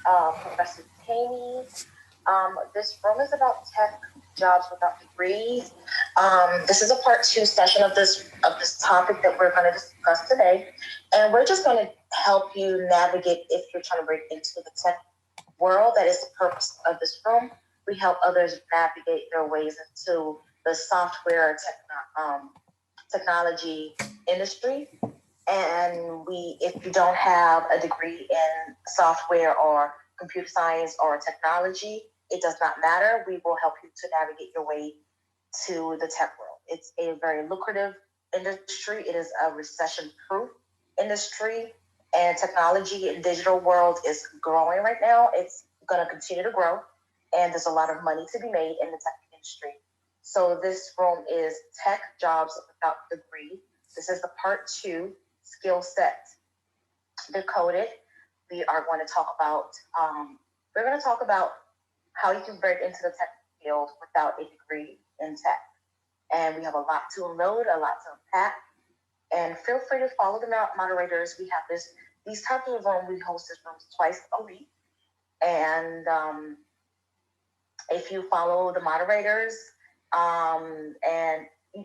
Professor Temi. This room is about tech jobs without degrees. This is a part 2 session of this topic that we're going to discuss today, and we're just going to help you navigate if you're trying to break into the tech world. That is the purpose of this room. We help others navigate their ways into the software technology industry. And if you don't have a degree in software or computer science or technology, it does not matter. We will help you to navigate your way to the tech world. It's a very lucrative industry. It is a recession-proof industry, and technology and digital world is growing right now. It's going to continue to grow, and there's a lot of money to be made in the tech industry. So this room is tech jobs without degree. This is the part 2 skill set decoded. We are going to talk about how you can break into the tech field without a degree in tech. And we have a lot to unload, a lot to unpack. And feel free to follow the moderators. We have these types of rooms. We host this rooms twice a week. And if you follow the moderators, and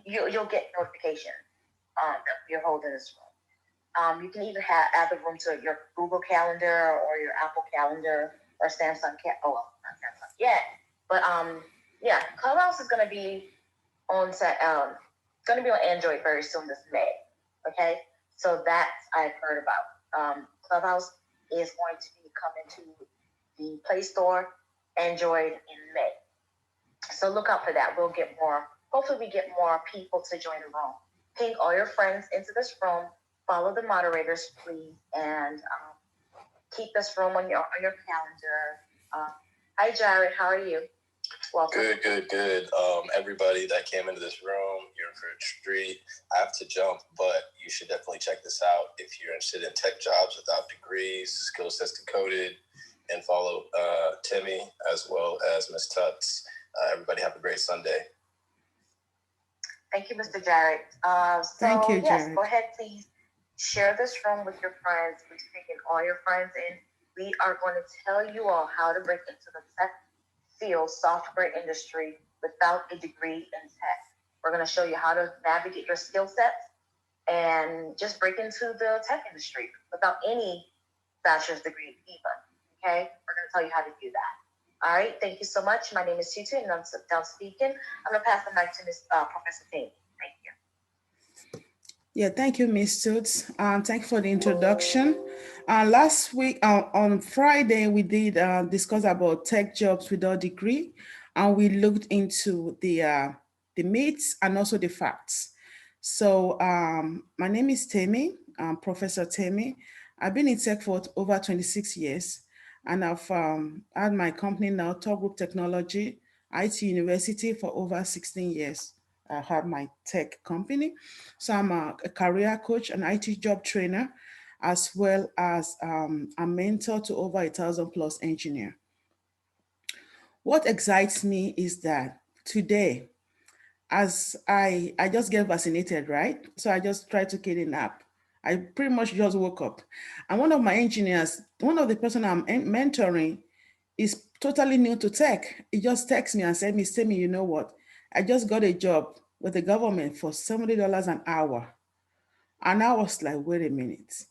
you'll get notification that you're holding this room. You can either add the room to your Google Calendar or your Apple Calendar or Samsung not Samsung yet, but yeah, Clubhouse is going to be on Android very soon this May. Okay, so that I've heard about. Clubhouse is going to be coming to the Play Store, Android in May. So look out for that. Hopefully we get more people to join the room. Ping all your friends into this room. Follow the moderators, please, and keep this room on your calendar. Hi, Jared. How are you? Welcome. Good. Everybody that came into this room, you're in for a treat. I have to jump, but you should definitely check this out if you're interested in tech jobs without degrees, skill sets decoded, and follow Temi as well as Ms. Tutts. Everybody have a great Sunday. Thank you, Mr. Jared. Thank you, Jared. Yes, go ahead, please. Share this room with your friends. We're taking all your friends in. We are going to tell you all how to break into the tech field, software industry without a degree in tech. We're going to show you how to navigate your skill sets and just break into the tech industry without any bachelor's degree even. Okay? We're going to tell you how to do that. All right? Thank you so much. My name is Tutu, and I'm done speaking. I'm going to pass the mic to Professor Temi. Thank you. Yeah, thank you, Ms. Toots. Thank you for the introduction. Last week, on Friday, we did discuss about tech jobs without degree, and we looked into the myths and also the facts. So my name is Temi, Professor Temi. I've been in tech for over 26 years, and I've had my company now, Top Group Technology, IT University, for over 16 years. I have my tech company. So I'm a career coach, an IT job trainer, as well as a mentor to over 1,000+ engineers. What excites me is that today, as I just get vaccinated, right? So I just tried to get a nap. I pretty much just woke up. And one of my engineers, one of the person I'm mentoring is totally new to tech. He just texted me and said, Miss Temi, you know what? I just got a job with the government for $70 an hour. And I was like, wait a minute.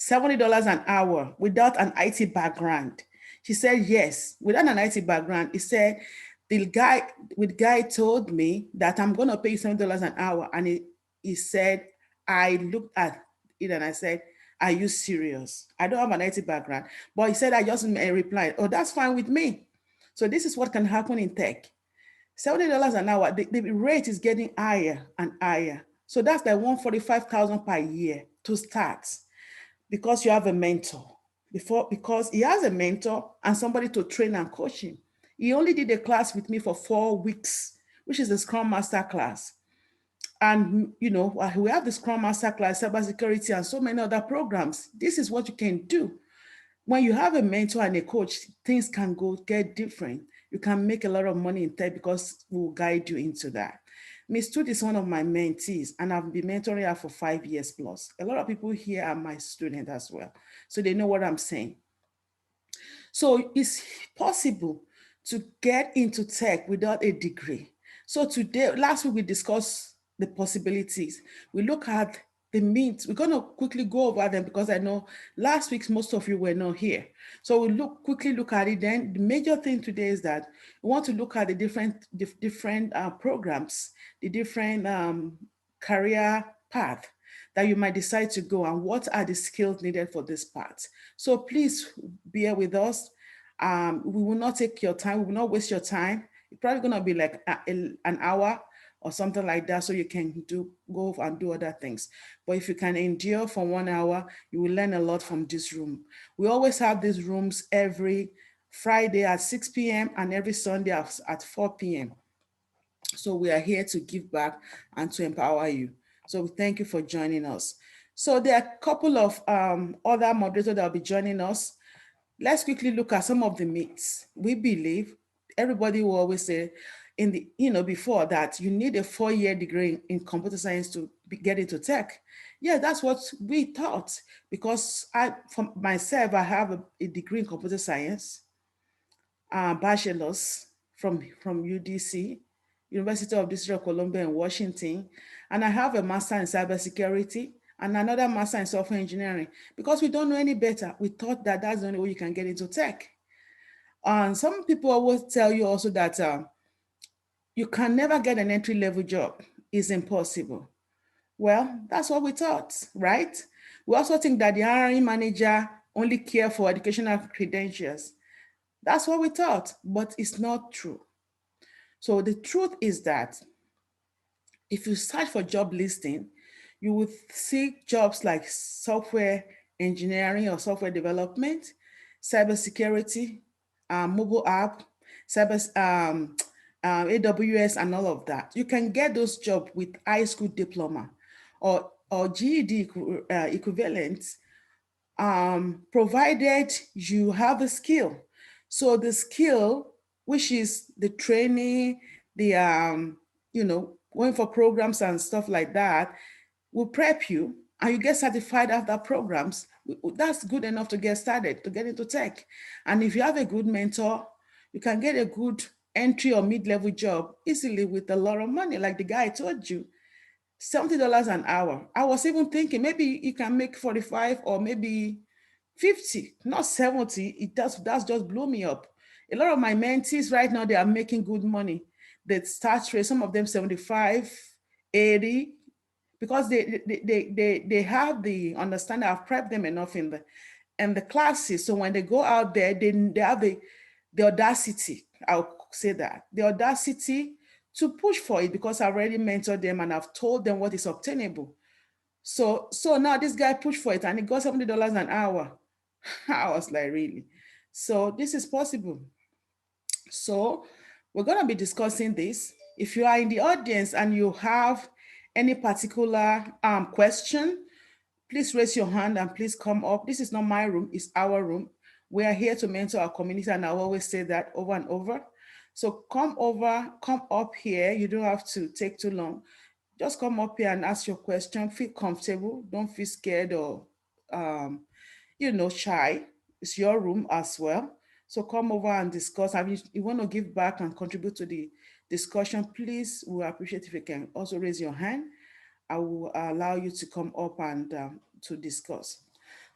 $70 an hour without an IT background. She said, yes, without an IT background. He said, the guy told me that I'm going to pay $70 an hour. And he said, I looked at it and I said, are you serious? I don't have an IT background. But he said, I just replied, oh, that's fine with me. So this is what can happen in tech. $70 an hour, the rate is getting higher and higher. So that's like $145,000 per year to start, because you have a mentor. Because he has a mentor and somebody to train and coach him. He only did a class with me for 4 weeks, which is the Scrum Master class. And you know, we have the Scrum Master class, cybersecurity, and so many other programs. This is what you can do. When you have a mentor and a coach, things can get different. You can make a lot of money in tech because we'll guide you into that. Ms. Toots is one of my mentees, and I've been mentoring her for 5 years plus. A lot of people here are my students as well, so they know what I'm saying. So it's possible to get into tech without a degree. So today, last week we discussed the possibilities. We look at the means. We're going to quickly go over them because I know last week most of you were not here. So we quickly look at it. Then the major thing today is that we want to look at the different programs, the different career path that you might decide to go, and what are the skills needed for this part. So please bear with us. We will not take your time. We will not waste your time. It's probably going to be like an hour or something like that, so you can go and do other things. But if you can endure for 1 hour, you will learn a lot from this room. We always have these rooms every Friday at 6 p.m. and every Sunday at 4 p.m. So we are here to give back and to empower you. So thank you for joining us. So there are a couple of other moderators that will be joining us. Let's quickly look at some of the myths. We believe, everybody will always say before that you need a 4-year degree in computer science to get into tech. Yeah, that's what we thought, because for myself, I have a degree in computer science, bachelor's from UDC, University of District of Columbia in Washington, and I have a master in cybersecurity and another master in software engineering. Because we don't know any better, we thought that that's the only way you can get into tech. And some people always tell you also that you can never get an entry-level job. It's impossible. Well, that's what we thought, right? We also think that the hiring manager only care for educational credentials. That's what we thought, but it's not true. So the truth is that if you search for job listing, you would see jobs like software engineering or software development, cybersecurity, mobile app, AWS, and all of that. You can get those jobs with high school diploma or GED equivalent, provided you have a skill. So the skill, which is the training, the going for programs and stuff like that, will prep you and you get certified after programs. That's good enough to get started, to get into tech. And if you have a good mentor, you can get a good entry or mid-level job easily with a lot of money, like the guy I told you. $70 an hour. I was even thinking maybe you can make 45 or maybe 50, not 70. That's just blew me up. A lot of my mentees right now, they are making good money. The start rate, some of them 75, 80, because they have the understanding. I've prepped them enough in the classes. So when they go out there, they have the audacity, I'll say that, the audacity to push for it, because I already mentored them and I've told them what is obtainable. So now this guy pushed for it and he got $70 an hour. I was like, really? So this is possible. So we're going to be discussing this. If you are in the audience and you have any particular question, please raise your hand and please come up. This is not my room, it's our room. We are here to mentor our community, and I always say that over and over. So come up here. You don't have to take too long. Just come up here and ask your question. Feel comfortable. Don't feel scared or shy. It's your room as well. So come over and discuss. If you want to give back and contribute to the discussion, please, we appreciate if you can also raise your hand. I will allow you to come up and to discuss.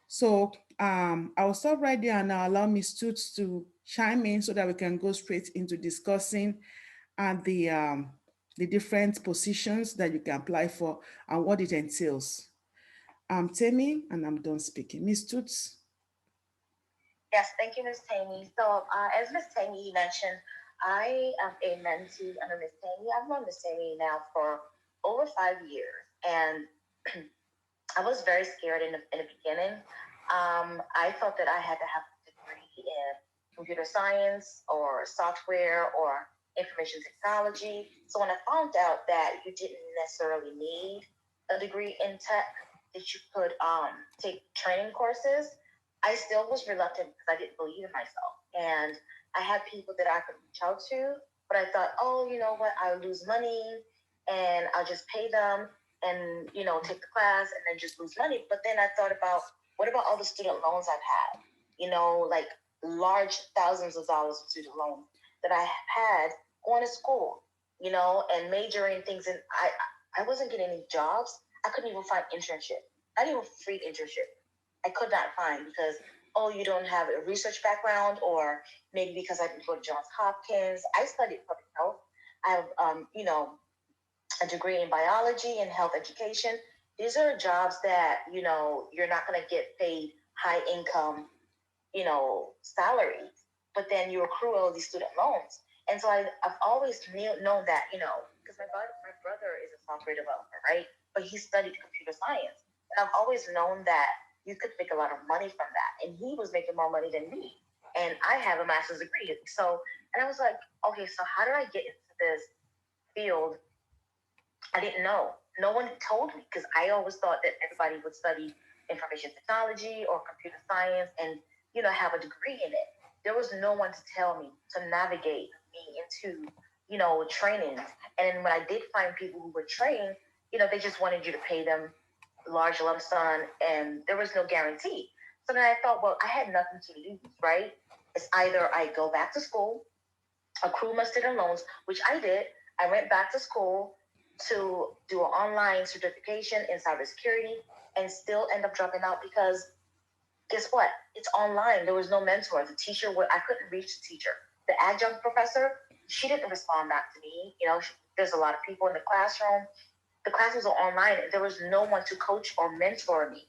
So I will stop right there and now allow Ms. Toots to chime in so that we can go straight into discussing the different positions that you can apply for and what it entails. I'm Temi and I'm done speaking. Ms. Toots. Yes, thank you, Ms. Temi. So as Ms. Temi mentioned, I am a mentee under Ms. Temi. I've known Ms. Temi now for over 5 years, and I was very scared in the beginning. I thought that I had to have a degree in computer science or software or information technology. So when I found out that you didn't necessarily need a degree in tech, that you could take training courses, I still was reluctant because I didn't believe in myself. And I had people that I could reach out to, but I thought, oh, you know what, I'll lose money and I'll just pay them and, take the class and then just lose money. But then I thought about, what about all the student loans I've had? Like large thousands of dollars of student loans that I had going to school, you know, and majoring things. And I wasn't getting any jobs. I couldn't even find internship, not even free internship. I could not find because, oh, you don't have a research background, or maybe because I didn't go to Johns Hopkins. I studied public health. I have, you know, a degree in biology and health education. These are jobs that, you know, you're not going to get paid high income, you know, salaries, but then you accrue all these student loans. And so I've always known that, you know, because my brother is a software developer, right? But he studied computer science. And I've always known that you could make a lot of money from that. And he was making more money than me. And I have a master's degree. So, and I was like, okay, so how do I get into this field? I didn't know. No one told me, because I always thought that everybody would study information technology or computer science and, you know, have a degree in it. There was no one to tell me, to navigate me into, you know, trainings. And then when I did find people who were trained, you know, they just wanted you to pay them large lump sum, and there was no guarantee. So then I thought, well, I had nothing to lose, right? It's either I go back to school, accrue my student loans, which I did. I went back to school to do an online certification in cybersecurity and still end up dropping out because guess what? It's online. There was no mentor. The teacher, I couldn't reach the teacher. The adjunct professor, she didn't respond back to me. You know, there's a lot of people in the classroom. The classes are online. There was no one to coach or mentor me.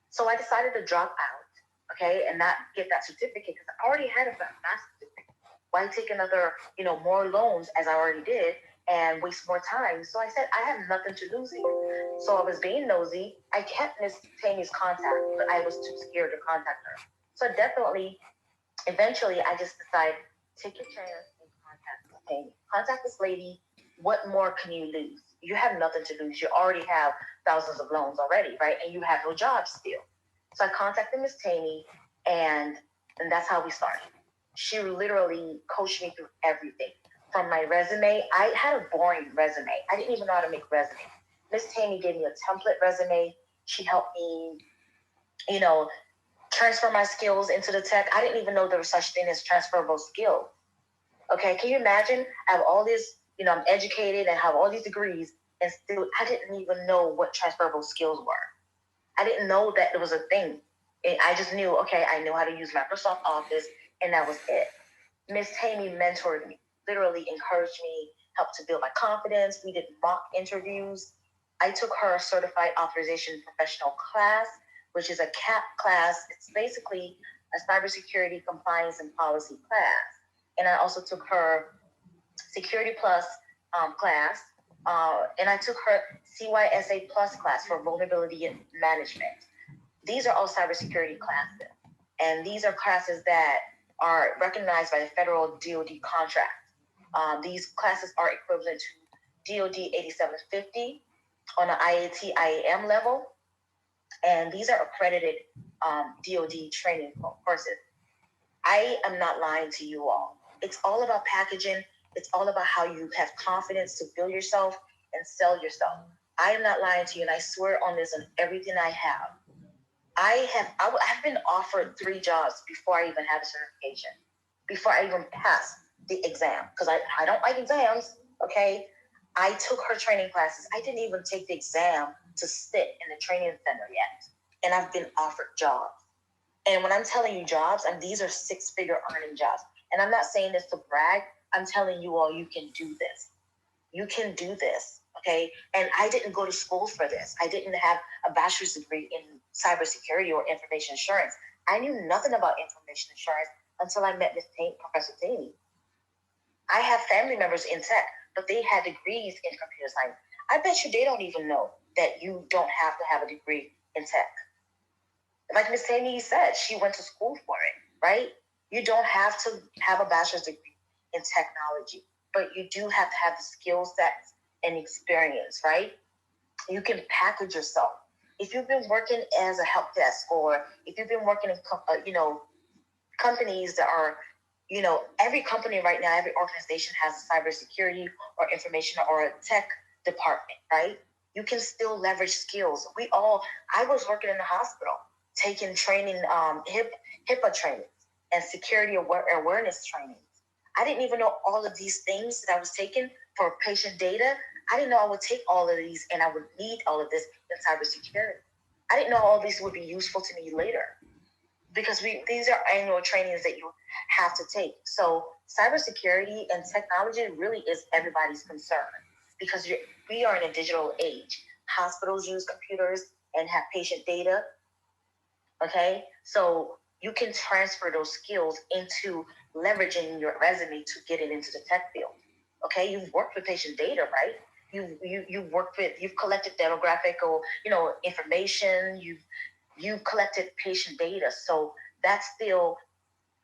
So I decided to drop out, okay, and not get that certificate because I already had a master's degree. Why take another, you know, more loans as I already did and waste more time? So I said, I have nothing to lose here. So I was being nosy. I kept Miss Tami's contact, but I was too scared to contact her. So definitely, eventually, I just decided, take your chance and contact Miss Tami. Contact this lady. What more can you lose? You have nothing to lose. You already have thousands of loans already, right? And you have no job still. So I contacted Miss Tami, and that's how we started. She literally coached me through everything. From my resume, I had a boring resume. I didn't even know how to make resume. Miss Tami gave me a template resume. She helped me, you know, transfer my skills into the tech. I didn't even know there was such thing as transferable skills. Okay, can you imagine? I have all this, you know, I'm educated and have all these degrees, and still I didn't even know what transferable skills were. I didn't know that it was a thing. I just knew, okay, I knew how to use Microsoft Office, and that was it. Miss Tami mentored me, literally encouraged me, helped to build my confidence. We did mock interviews. I took her certified authorization professional class, which is a CAP class. It's basically a cybersecurity compliance and policy class. And I also took her Security Plus class, and I took her CYSA Plus class for vulnerability management. These are all cybersecurity classes, and these are classes that are recognized by the federal DoD contract. These classes are equivalent to DoD 8750 on an IAT IAM level, and these are accredited DoD training courses. I am not lying to you all. It's all about packaging. It's all about how you have confidence to build yourself and sell yourself. I am not lying to you, and I swear on this, on everything I have. I've been offered 3 jobs before I even had a certification, before I even passed the exam, because I don't like exams, okay? I took her training classes. I didn't even take the exam to sit in the training center yet, and I've been offered jobs. And when I'm telling you jobs, these are 6-figure earning jobs. And I'm not saying this to brag. I'm telling you all, you can do this. You can do this, okay? And I didn't go to school for this. I didn't have a bachelor's degree in cybersecurity or information assurance. I knew nothing about information assurance until I met Professor Tami. I have family members in tech, but they had degrees in computer science. I bet you they don't even know that you don't have to have a degree in tech. Like Ms. Tami said, she went to school for it, right? You don't have to have a bachelor's degree in technology, but you do have to have the skill sets and experience, right? You can package yourself. If you've been working as a help desk, or if you've been working in, companies that are, every company right now, every organization has a cybersecurity or information or a tech department, right? You can still leverage skills. I was working in the hospital, taking training, HIPAA training. and security awareness trainings. I didn't even know all of these things that I was taking for patient data. I didn't know I would take all of these and I would need all of this in cybersecurity. I didn't know all these would be useful to me later, because these are annual trainings that you have to take. So cybersecurity and technology really is everybody's concern, because we are in a digital age. Hospitals use computers and have patient data. Okay, so you can transfer those skills into leveraging your resume to get it into the tech field. Okay, you've worked with patient data, right? You've worked with, you've collected demographic or information. You've collected patient data, so that's still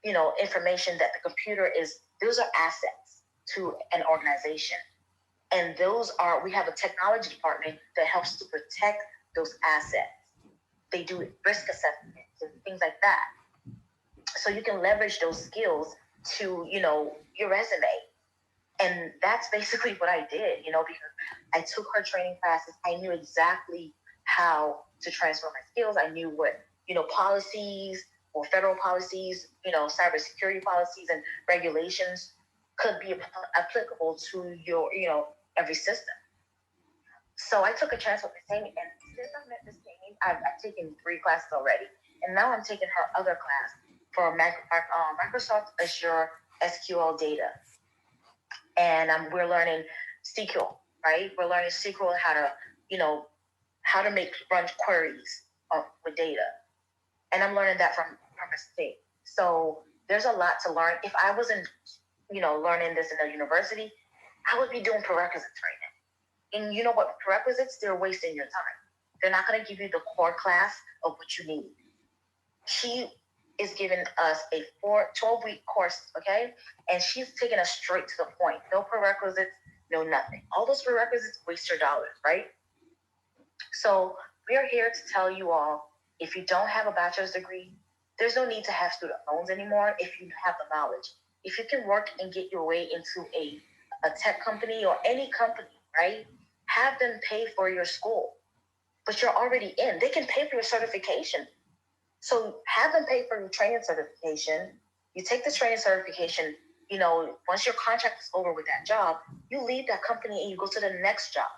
information that the computer is. Those are assets to an organization, and we have a technology department that helps to protect those assets. They do risk assessments and things like that. So you can leverage those skills to, your resume. And that's basically what I did, because I took her training classes. I knew exactly how to transfer my skills. I knew what, policies or federal policies, cybersecurity policies and regulations could be applicable to your, every system. So I took a chance with Miss Temi, and since I met Miss Temi, I've taken 3 classes already, and now I'm taking her other class for Microsoft Azure SQL data, and we're learning SQL, right? We're learning SQL, how to, how to run queries with data, and I'm learning that from Miss Temi. So there's a lot to learn. If I wasn't, learning this in a university, I would be doing prerequisite training. And you know what? Prerequisites, they're wasting your time. They're not going to give you the core class of what you need. She is giving us a 12-week course, okay? And she's taking us straight to the point. No prerequisites, no nothing. All those prerequisites waste your dollars, right? So we are here to tell you all, if you don't have a bachelor's degree, there's no need to have student loans anymore if you have the knowledge. If you can work and get your way into a tech company or any company, right? Have them pay for your school, but you're already in. They can pay for your certification. So have them pay for your training certification. You take the training certification, once your contract is over with that job, you leave that company and you go to the next job.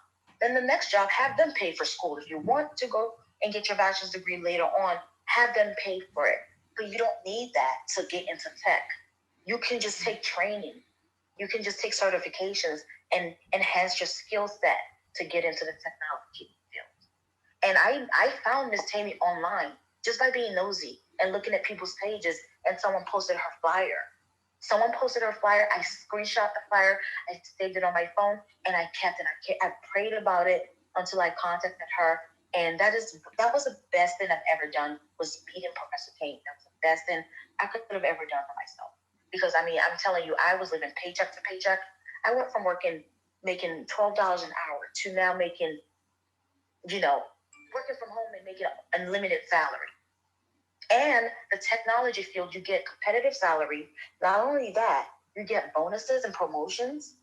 Then the next job, have them pay for school. If you want to go and get your bachelor's degree later on, have them pay for it. But you don't need that to get into tech. You can just take training. You can just take certifications and enhance your skill set to get into the technology field. And I found Miss Temi online just by being nosy and looking at people's pages, and someone posted her flyer. I screenshot the flyer, I saved it on my phone, and I kept it. I prayed about it until I contacted her. And that was the best thing I've ever done, was meeting Professor Temi. That was the best thing I could have ever done for myself. Because I'm telling you, I was living paycheck to paycheck. I went from making $12 an hour to now making, working from home and making an unlimited salary. And the technology field, you get competitive salary. Not only that, you get bonuses and promotions.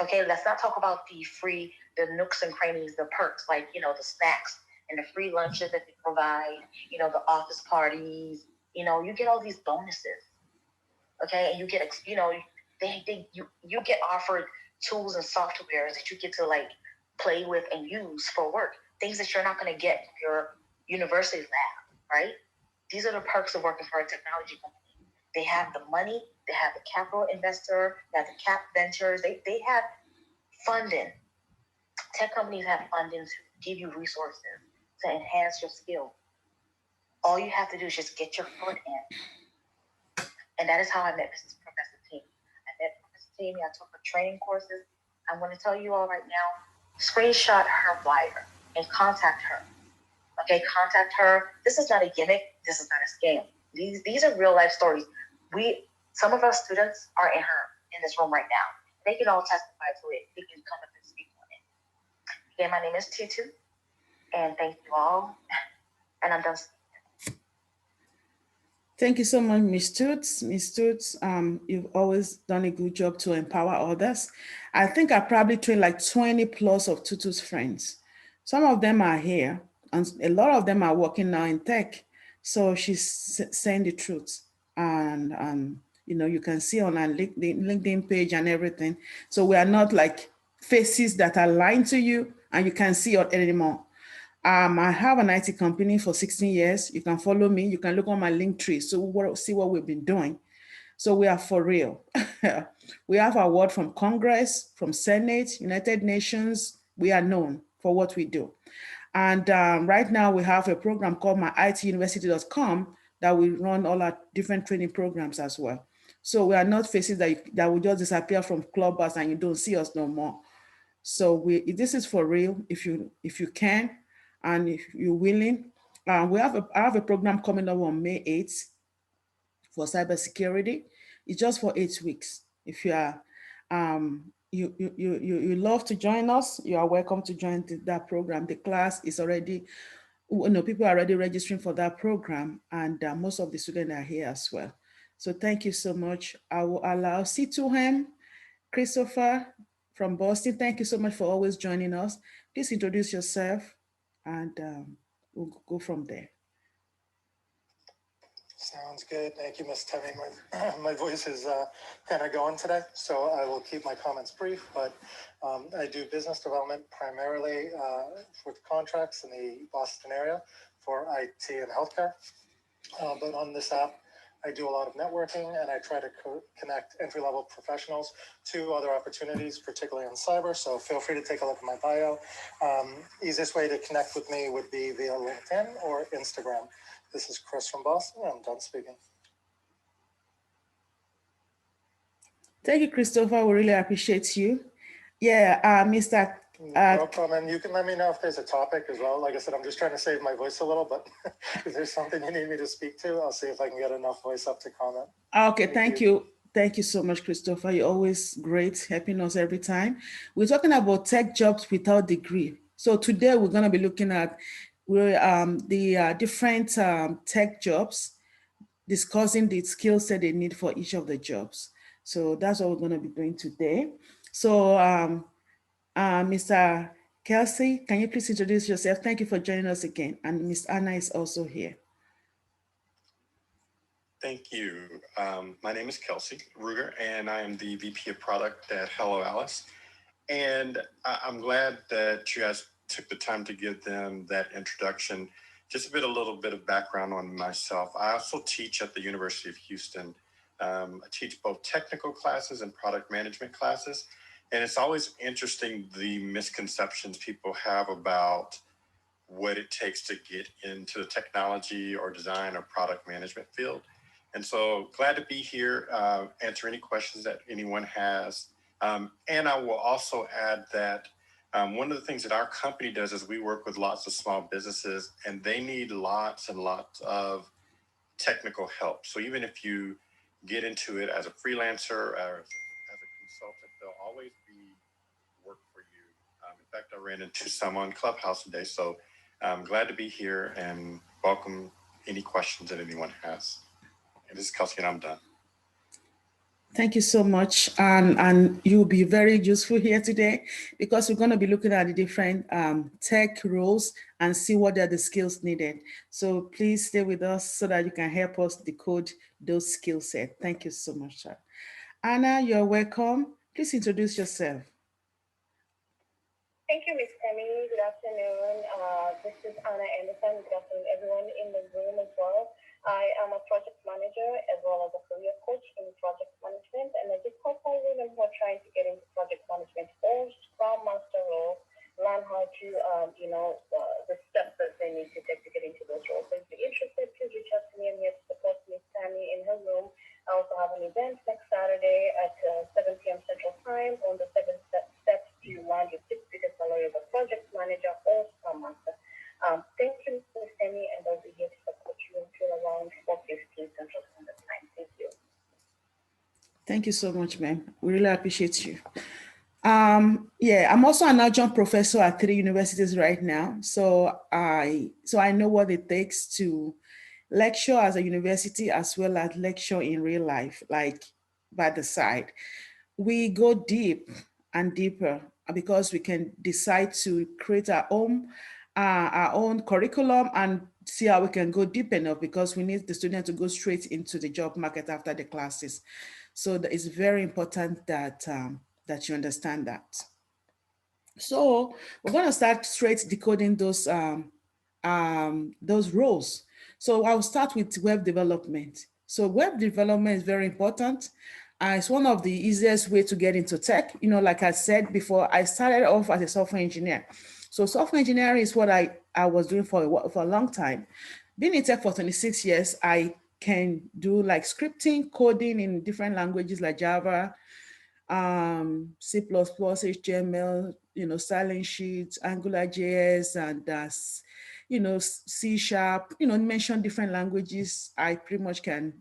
Okay, let's not talk about the nooks and crannies, the perks, like, the snacks and the free lunches that they provide, the office parties, you get all these bonuses. Okay, and you get, you get offered tools and softwares that you get to play with and use for work, things that you're not going to get in your university lab, right? These are the perks of working for a technology company. They have the money, they have the capital investor, they have the cap ventures, they have funding. Tech companies have funding to give you resources to enhance your skill. All you have to do is just get your foot in. And that is how I met Professor Temi. I met Professor Temi, I took her training courses. I'm going to tell you all right now, screenshot her flyer and contact her. Okay, contact her. This is not a gimmick. This is not a scam. These are real life stories. Some of our students are in this room right now. They can all testify to it. They can come up and speak on it. Again, my name is Tutu, and thank you all. And I'm done speaking. Thank you so much, Ms. Toots. Ms. Toots, you've always done a good job to empower others. I think I probably trained 20 plus of Tutu's friends. Some of them are here, and a lot of them are working now in tech. So she's saying the truth. and you know, you can see on our LinkedIn page and everything. So we are not like faces that are lying to you and you can't see it anymore. I have an IT company for 16 years. You can follow me. You can look on my link tree. So we'll see what we've been doing. So we are for real. We have award from Congress, from Senate, United Nations. We are known for what we do. And right now we have a program called myituniversity.com that we run all our different training programs as well. So we are not faces that will just disappear from Clubhouse and you don't see us no more. So this is for real. If you can, and if you're willing, I have a program coming up on May 8th for cybersecurity. It's just for 8 weeks. If you are you love to join us, you are welcome to join that program. The class is already, you know, people are already registering for that program, and most of the students are here as well. So thank you so much. I will allow C2M, Christopher from Boston. Thank you so much for always joining us. Please introduce yourself, and we'll go from there. Sounds good. Thank you, Ms. Temi. My voice is kind of going today, so I will keep my comments brief, but I do business development primarily with contracts in the Boston area for IT and healthcare. But on this app, I do a lot of networking, and I try to connect entry-level professionals to other opportunities, particularly in cyber. So feel free to take a look at my bio. Easiest way to connect with me would be via LinkedIn or Instagram. This is Chris from Boston. I'm done speaking. Thank you, Christopher. We really appreciate you. Yeah, Mr. No problem. You can let me know if there's a topic as well. Like I said, I'm just trying to save my voice a little, but if there's something you need me to speak to, I'll see if I can get enough voice up to comment. Okay, thank you. Thank you so much, Christopher. You're always great, helping us every time. We're talking about tech jobs without degree. So today we're going to be looking at the different tech jobs, discussing the skill set they need for each of the jobs. So that's what we're going to be doing today. So Mr. Kelsey, can you please introduce yourself? Thank you for joining us again. And Ms. Anna is also here. Thank you. My name is Kelsey Ruger, and I am the VP of Product at Hello Alice. And I'm glad that you guys took the time to give them that introduction. Just a little bit of background on myself. I also teach at the University of Houston. I teach both technical classes and product management classes. And it's always interesting the misconceptions people have about what it takes to get into the technology or design or product management field. And so glad to be here, answer any questions that anyone has. And I will also add that one of the things that our company does is we work with lots of small businesses, and they need lots and lots of technical help. So even if you get into it as a freelancer or as a consultant, there'll always be work for you. In fact, I ran into some on Clubhouse today. So I'm glad to be here and welcome any questions that anyone has. And this is Kelsey, and I'm done. Thank you so much. And you'll be very useful here today because we're going to be looking at the different tech roles and see what are the skills needed. So please stay with us so that you can help us decode those skill sets. Thank you so much, sir. Anna, you're welcome. Please introduce yourself. Thank you, Ms. Temi. Good afternoon. This is Anna Anderson. Good afternoon, everyone in the room as well. I am a project manager as well as a career coach in project management, and I just hope I women who are trying to get into project management or Scrum Master role learn how to, the steps that they need to take to get into those roles. So if you're interested, please reach out to me. I'm here to support Ms. Temi in her room. I also have an event next Saturday at 7 p.m. Central Time on the 7 steps to land your six-figure salary as a project manager or Scrum Master. Thank you, Ms. Temi, and I'll be here to support you until around 4:15 Central Standard Time. Thank you. Thank you so much, ma'am. We really appreciate you. I'm also an adjunct professor at 3 universities right now. So I know what it takes to lecture as a university as well as lecture in real life, like by the side. We go deep and deeper because we can decide to create our own curriculum and see how we can go deep enough, because we need the student to go straight into the job market after the classes. So it's very important that that you understand that. So we're going to start straight decoding those roles. So I'll start with web development. So web development is very important. It's one of the easiest way to get into tech. You know, like I said before, I started off as a software engineer. So software engineering is what I was doing for a long time. Being in tech for 26 years, I can do like scripting, coding in different languages like Java, C++, HTML, you know, styling sheets, Angular JS, and you know, C Sharp, you know, mention different languages. I pretty much can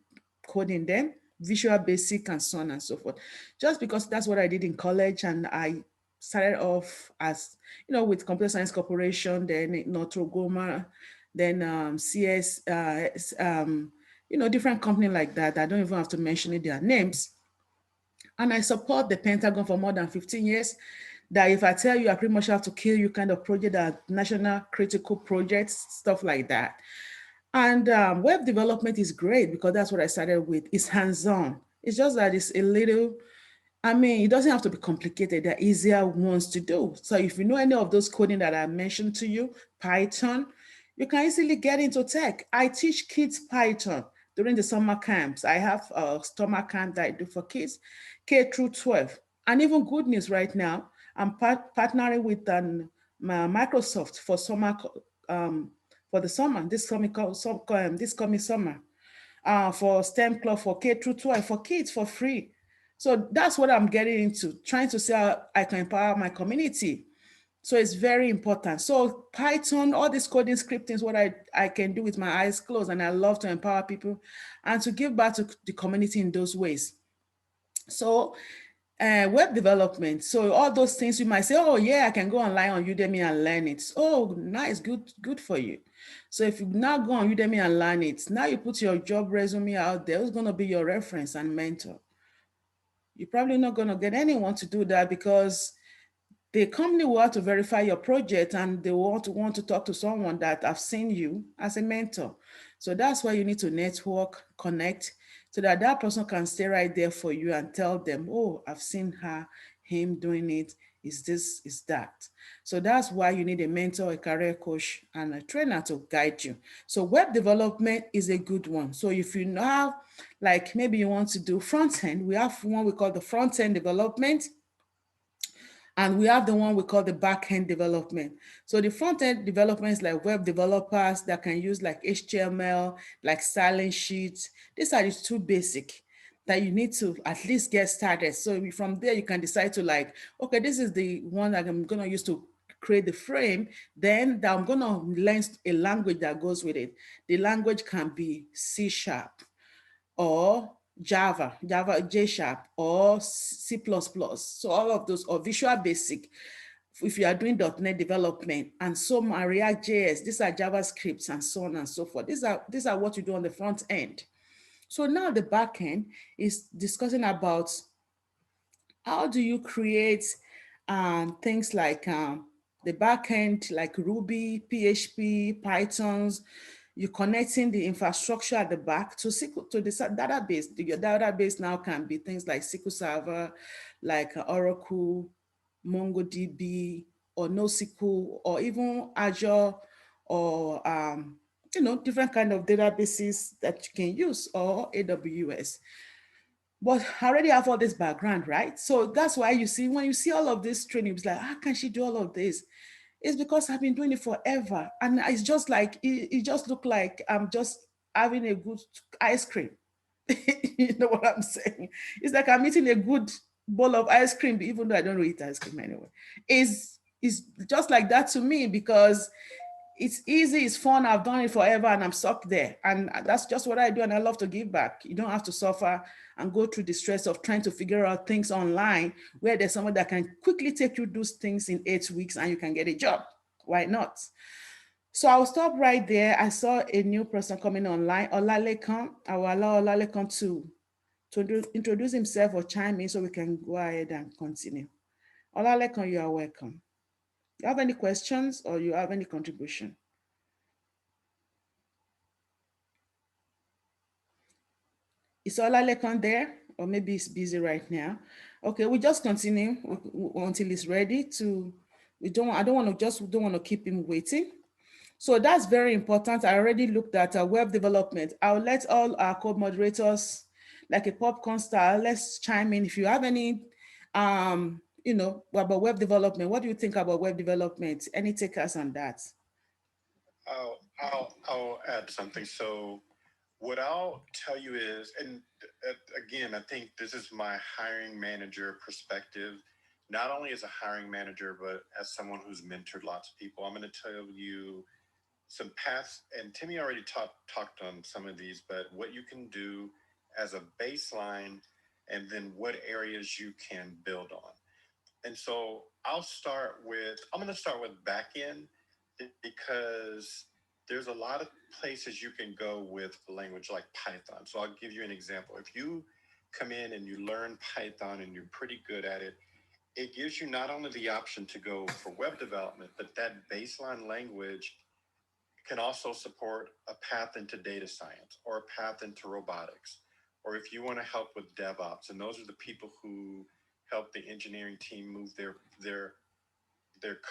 code in them, Visual Basic, and so on and so forth. Just because that's what I did in college, and I started off as, you know, with Computer Science Corporation, then Notre Goma, then CS, you know, different company like that. I don't even have to mention their names. And I support the Pentagon for more than 15 years. That if I tell you I pretty much have to kill you kind of project, that national critical projects, stuff like that. And web development is great because that's what I started with. It's hands-on. It's just that it's a little, I mean, it doesn't have to be complicated. There are easier ones to do. So if you know any of those coding that I mentioned to you, Python, you can easily get into tech. I teach kids Python during the summer camps. I have a summer camp that I do for kids, K through 12. And even good news right now, I'm partnering with Microsoft for summer, for the summer, this coming summer, for STEM club for K through 12 for kids for free. So that's what I'm getting into, trying to see how I can empower my community. So it's very important. So Python, all this coding scripting is what I can do with my eyes closed. And I love to empower people and to give back to the community in those ways. So web development. So all those things you might say, oh yeah, I can go online on Udemy and learn it. Oh, nice, good for you. So if you now go on Udemy and learn it, now you put your job resume out there, who's going to be your reference and mentor? You're probably not going to get anyone to do that because the company will have to verify your project and they want to talk to someone that have seen you as a mentor. So that's why you need to network, connect, so that that person can stay right there for you and tell them, oh, I've seen her, him doing it, is this, is that. So that's why you need a mentor, a career coach, and a trainer to guide you. So web development is a good one. So if you have, like maybe you want to do front end, we have one we call the front end development. And we have the one we call the back-end development. So the front-end development is like web developers that can use like HTML, like styling sheets. These are the two basic that you need to at least get started. So from there, you can decide to like, okay, this is the one that I'm gonna use to create the frame. Then I'm gonna learn a language that goes with it. The language can be C Sharp, or Java, J Sharp, or C++. So all of those, or Visual Basic, if you are doing .NET development, and some are React JS, these are JavaScripts and so on and so forth. These are what you do on the front end. So now the back end is discussing about how do you create things like the back end, like Ruby, PHP, Pythons. You're connecting the infrastructure at the back to SQL, to the database. Your database now can be things like SQL Server, like Oracle, MongoDB, or NoSQL, or even Azure, or you know, different kind of databases that you can use, or AWS. But I already have all this background, right? So that's why you see, when you see all of this training, it's like, how can she do all of this? It's because I've been doing it forever. And it's just like, it just look like I'm just having a good ice cream. You know what I'm saying? It's like I'm eating a good bowl of ice cream, even though I don't really eat ice cream anyway. It's just like that to me because it's easy, it's fun, I've done it forever and I'm stuck there. And that's just what I do, and I love to give back. You don't have to suffer and go through the stress of trying to figure out things online where there's someone that can quickly take you those things in 8 weeks and you can get a job. Why not? So I'll stop right there. I saw a new person coming online, Olalekan. I will allow Olalekan to introduce himself or chime in so we can go ahead and continue. Olalekan, you are welcome. You have any questions or you have any contribution? Is Olalekan there? Or maybe it's busy right now. Okay, we just continue until he's ready to, I don't want to keep him waiting. So that's very important. I already looked at web development. I'll let all our co-moderators, like a popcorn style, let's chime in. If you have any, about web development, what do you think about web development? Any takers on that? I'll add something. So what I'll tell you is, and again, I think this is my hiring manager perspective, not only as a hiring manager, but as someone who's mentored lots of people. I'm going to tell you some paths, and Timmy already talked on some of these, but what you can do as a baseline, and then what areas you can build on. And so I'm going to start with backend because there's a lot of places you can go with a language like Python. So I'll give you an example. If you come in and you learn Python and you're pretty good at it, it gives you not only the option to go for web development, but that baseline language can also support a path into data science or a path into robotics, or if you want to help with DevOps. And those are the people who help the engineering team move their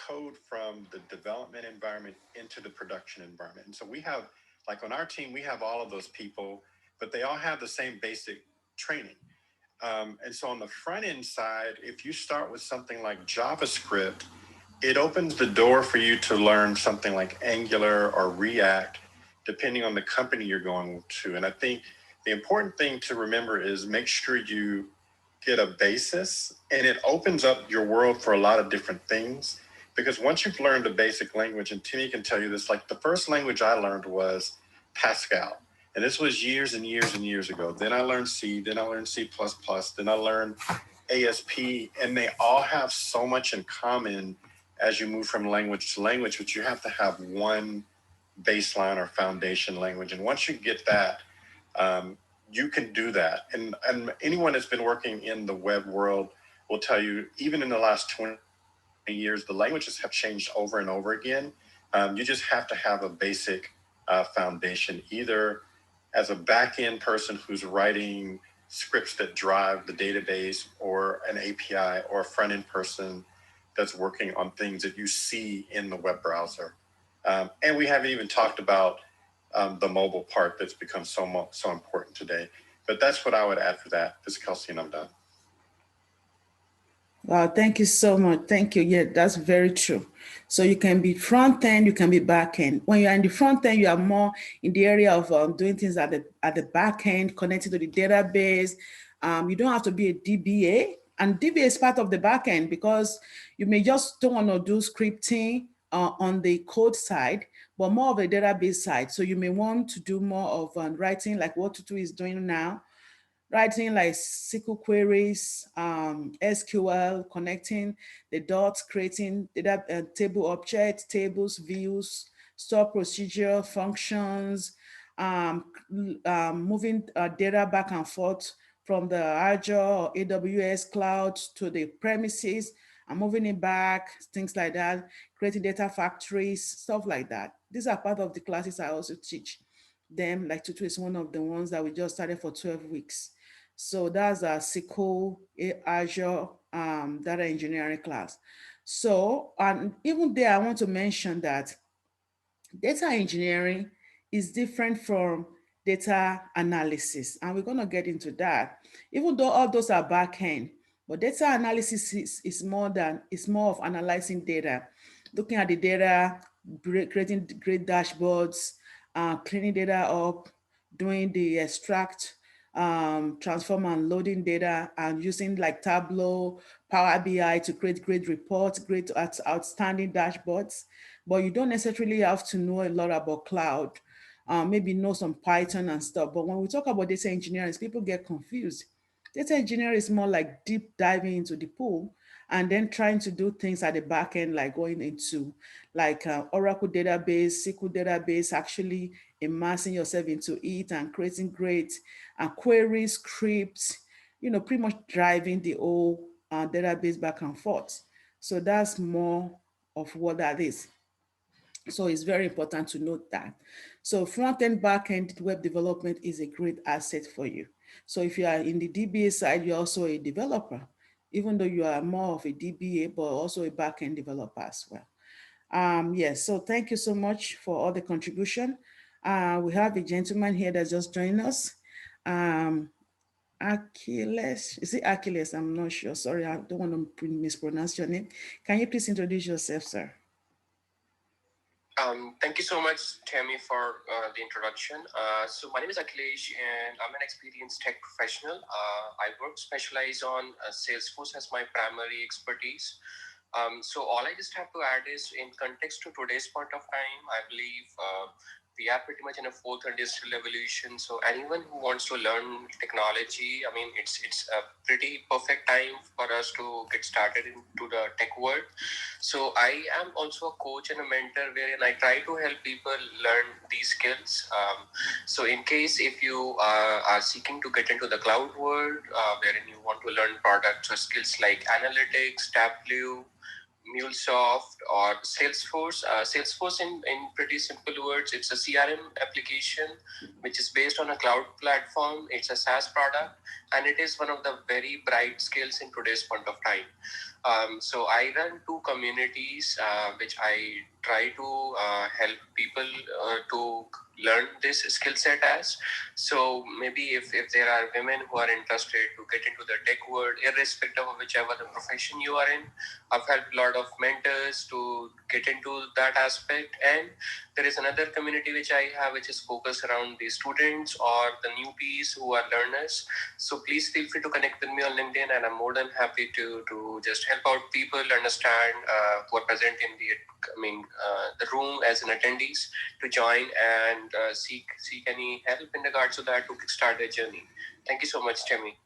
code from the development environment into the production environment. And so we have, like on our team, we have all of those people, but they all have the same basic training. And so on the front end side, if you start with something like JavaScript, it opens the door for you to learn something like Angular or React, depending on the company you're going to. And I think the important thing to remember is make sure you get a basis, and it opens up your world for a lot of different things. Because once you've learned a basic language, and Timmy can tell you this, like the first language I learned was Pascal. And this was years and years and years ago. Then I learned C, then I learned C++, then I learned ASP, and they all have so much in common as you move from language to language, but you have to have one baseline or foundation language. And once you get that, you can do that. And anyone that's been working in the web world will tell you, even in the last 20 years, the languages have changed over and over again. You just have to have a basic foundation, either as a back-end person who's writing scripts that drive the database, or an API, or a front-end person that's working on things that you see in the web browser. And we haven't even talked about the mobile part that's become so important today. But that's what I would add for that. This is Kelsey, and I'm done. Wow, thank you so much. Thank you. Yeah, that's very true. So you can be front end, you can be back end. When you're in the front end, you are more in the area of doing things at the back end, connected to the database. You don't have to be a DBA, and DBA is part of the back end because you may just don't want to do scripting on the code side, but more of a database side. So you may want to do more of writing, like what Tutu is doing now, writing like SQL queries, SQL, connecting the dots, creating data, table objects, tables, views, store procedure, functions, moving data back and forth from the Azure or AWS cloud to the premises and moving it back, things like that, creating data factories, stuff like that. These are part of the classes I also teach them. Like Tutu is one of the ones that we just started for 12 weeks. So that's a SQL Azure data engineering class. So, and even there, I want to mention that data engineering is different from data analysis, and we're going to get into that. Even though all those are back-end, but data analysis is more of analyzing data, looking at the data, creating great dashboards, cleaning data up, doing the extract, transform and loading data, and using like Tableau, Power BI to create great reports, great outstanding dashboards. But you don't necessarily have to know a lot about cloud, maybe know some Python and stuff. But when we talk about data engineering, people get confused. Data engineering is more like deep diving into the pool and then trying to do things at the back end, like going into like Oracle database, SQL database, actually immersing yourself into it and creating great queries, scripts, pretty much driving the whole database back and forth. So that's more of what that is. So it's very important to note that. So front end, back end web development is a great asset for you. So if you are in the DBA side, you're also a developer, even though you are more of a DBA, but also a backend developer as well. Yes, so thank you so much for all the contribution. We have a gentleman here that just joined us. Achilles, is it Achilles? I'm not sure. Sorry, I don't want to mispronounce your name. Can you please introduce yourself, sir? Thank you so much, Temi, for the introduction. So my name is Akhilesh, and I'm an experienced tech professional. I specialize on Salesforce as my primary expertise. So all I just have to add is, in context to today's point of time, I believe we are pretty much in a fourth industrial revolution. So anyone who wants to learn technology, I mean, it's a pretty perfect time for us to get started into the tech world. So I am also a coach and a mentor, wherein I try to help people learn these skills. So in case if you are seeking to get into the cloud world, wherein you want to learn products or skills like analytics, Tableau, MuleSoft, or Salesforce. Salesforce, in pretty simple words, it's a CRM application which is based on a cloud platform. It's a SaaS product, and it is one of the very bright skills in today's point of time. So I run two communities which I try to help people to learn this skill set as. So maybe if there are women who are interested to get into the tech world, irrespective of whichever the profession you are in, I've helped a lot of mentors to get into that aspect. And there is another community which I have, which is focused around the students or the newbies who are learners. So please feel free to connect with me on LinkedIn, and I'm more than happy to just help out people understand who are present in the room as an attendees to join and seek any help in regards to that to kickstart their journey. Thank you so much, Temi.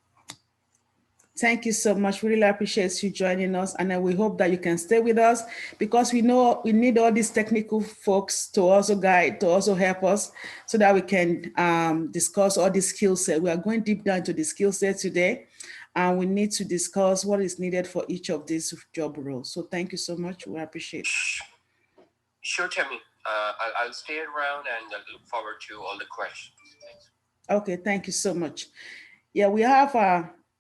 Thank you so much. We really appreciate you joining us, and we hope that you can stay with us, because we know we need all these technical folks to also guide, to also help us, so that we can discuss all the skill set. We are going deep down into the skill set today, and we need to discuss what is needed for each of these job roles. So thank you so much. We appreciate it. Sure, Temi. I'll stay around and I look forward to all the questions. Thanks. Okay, thank you so much. Yeah, we have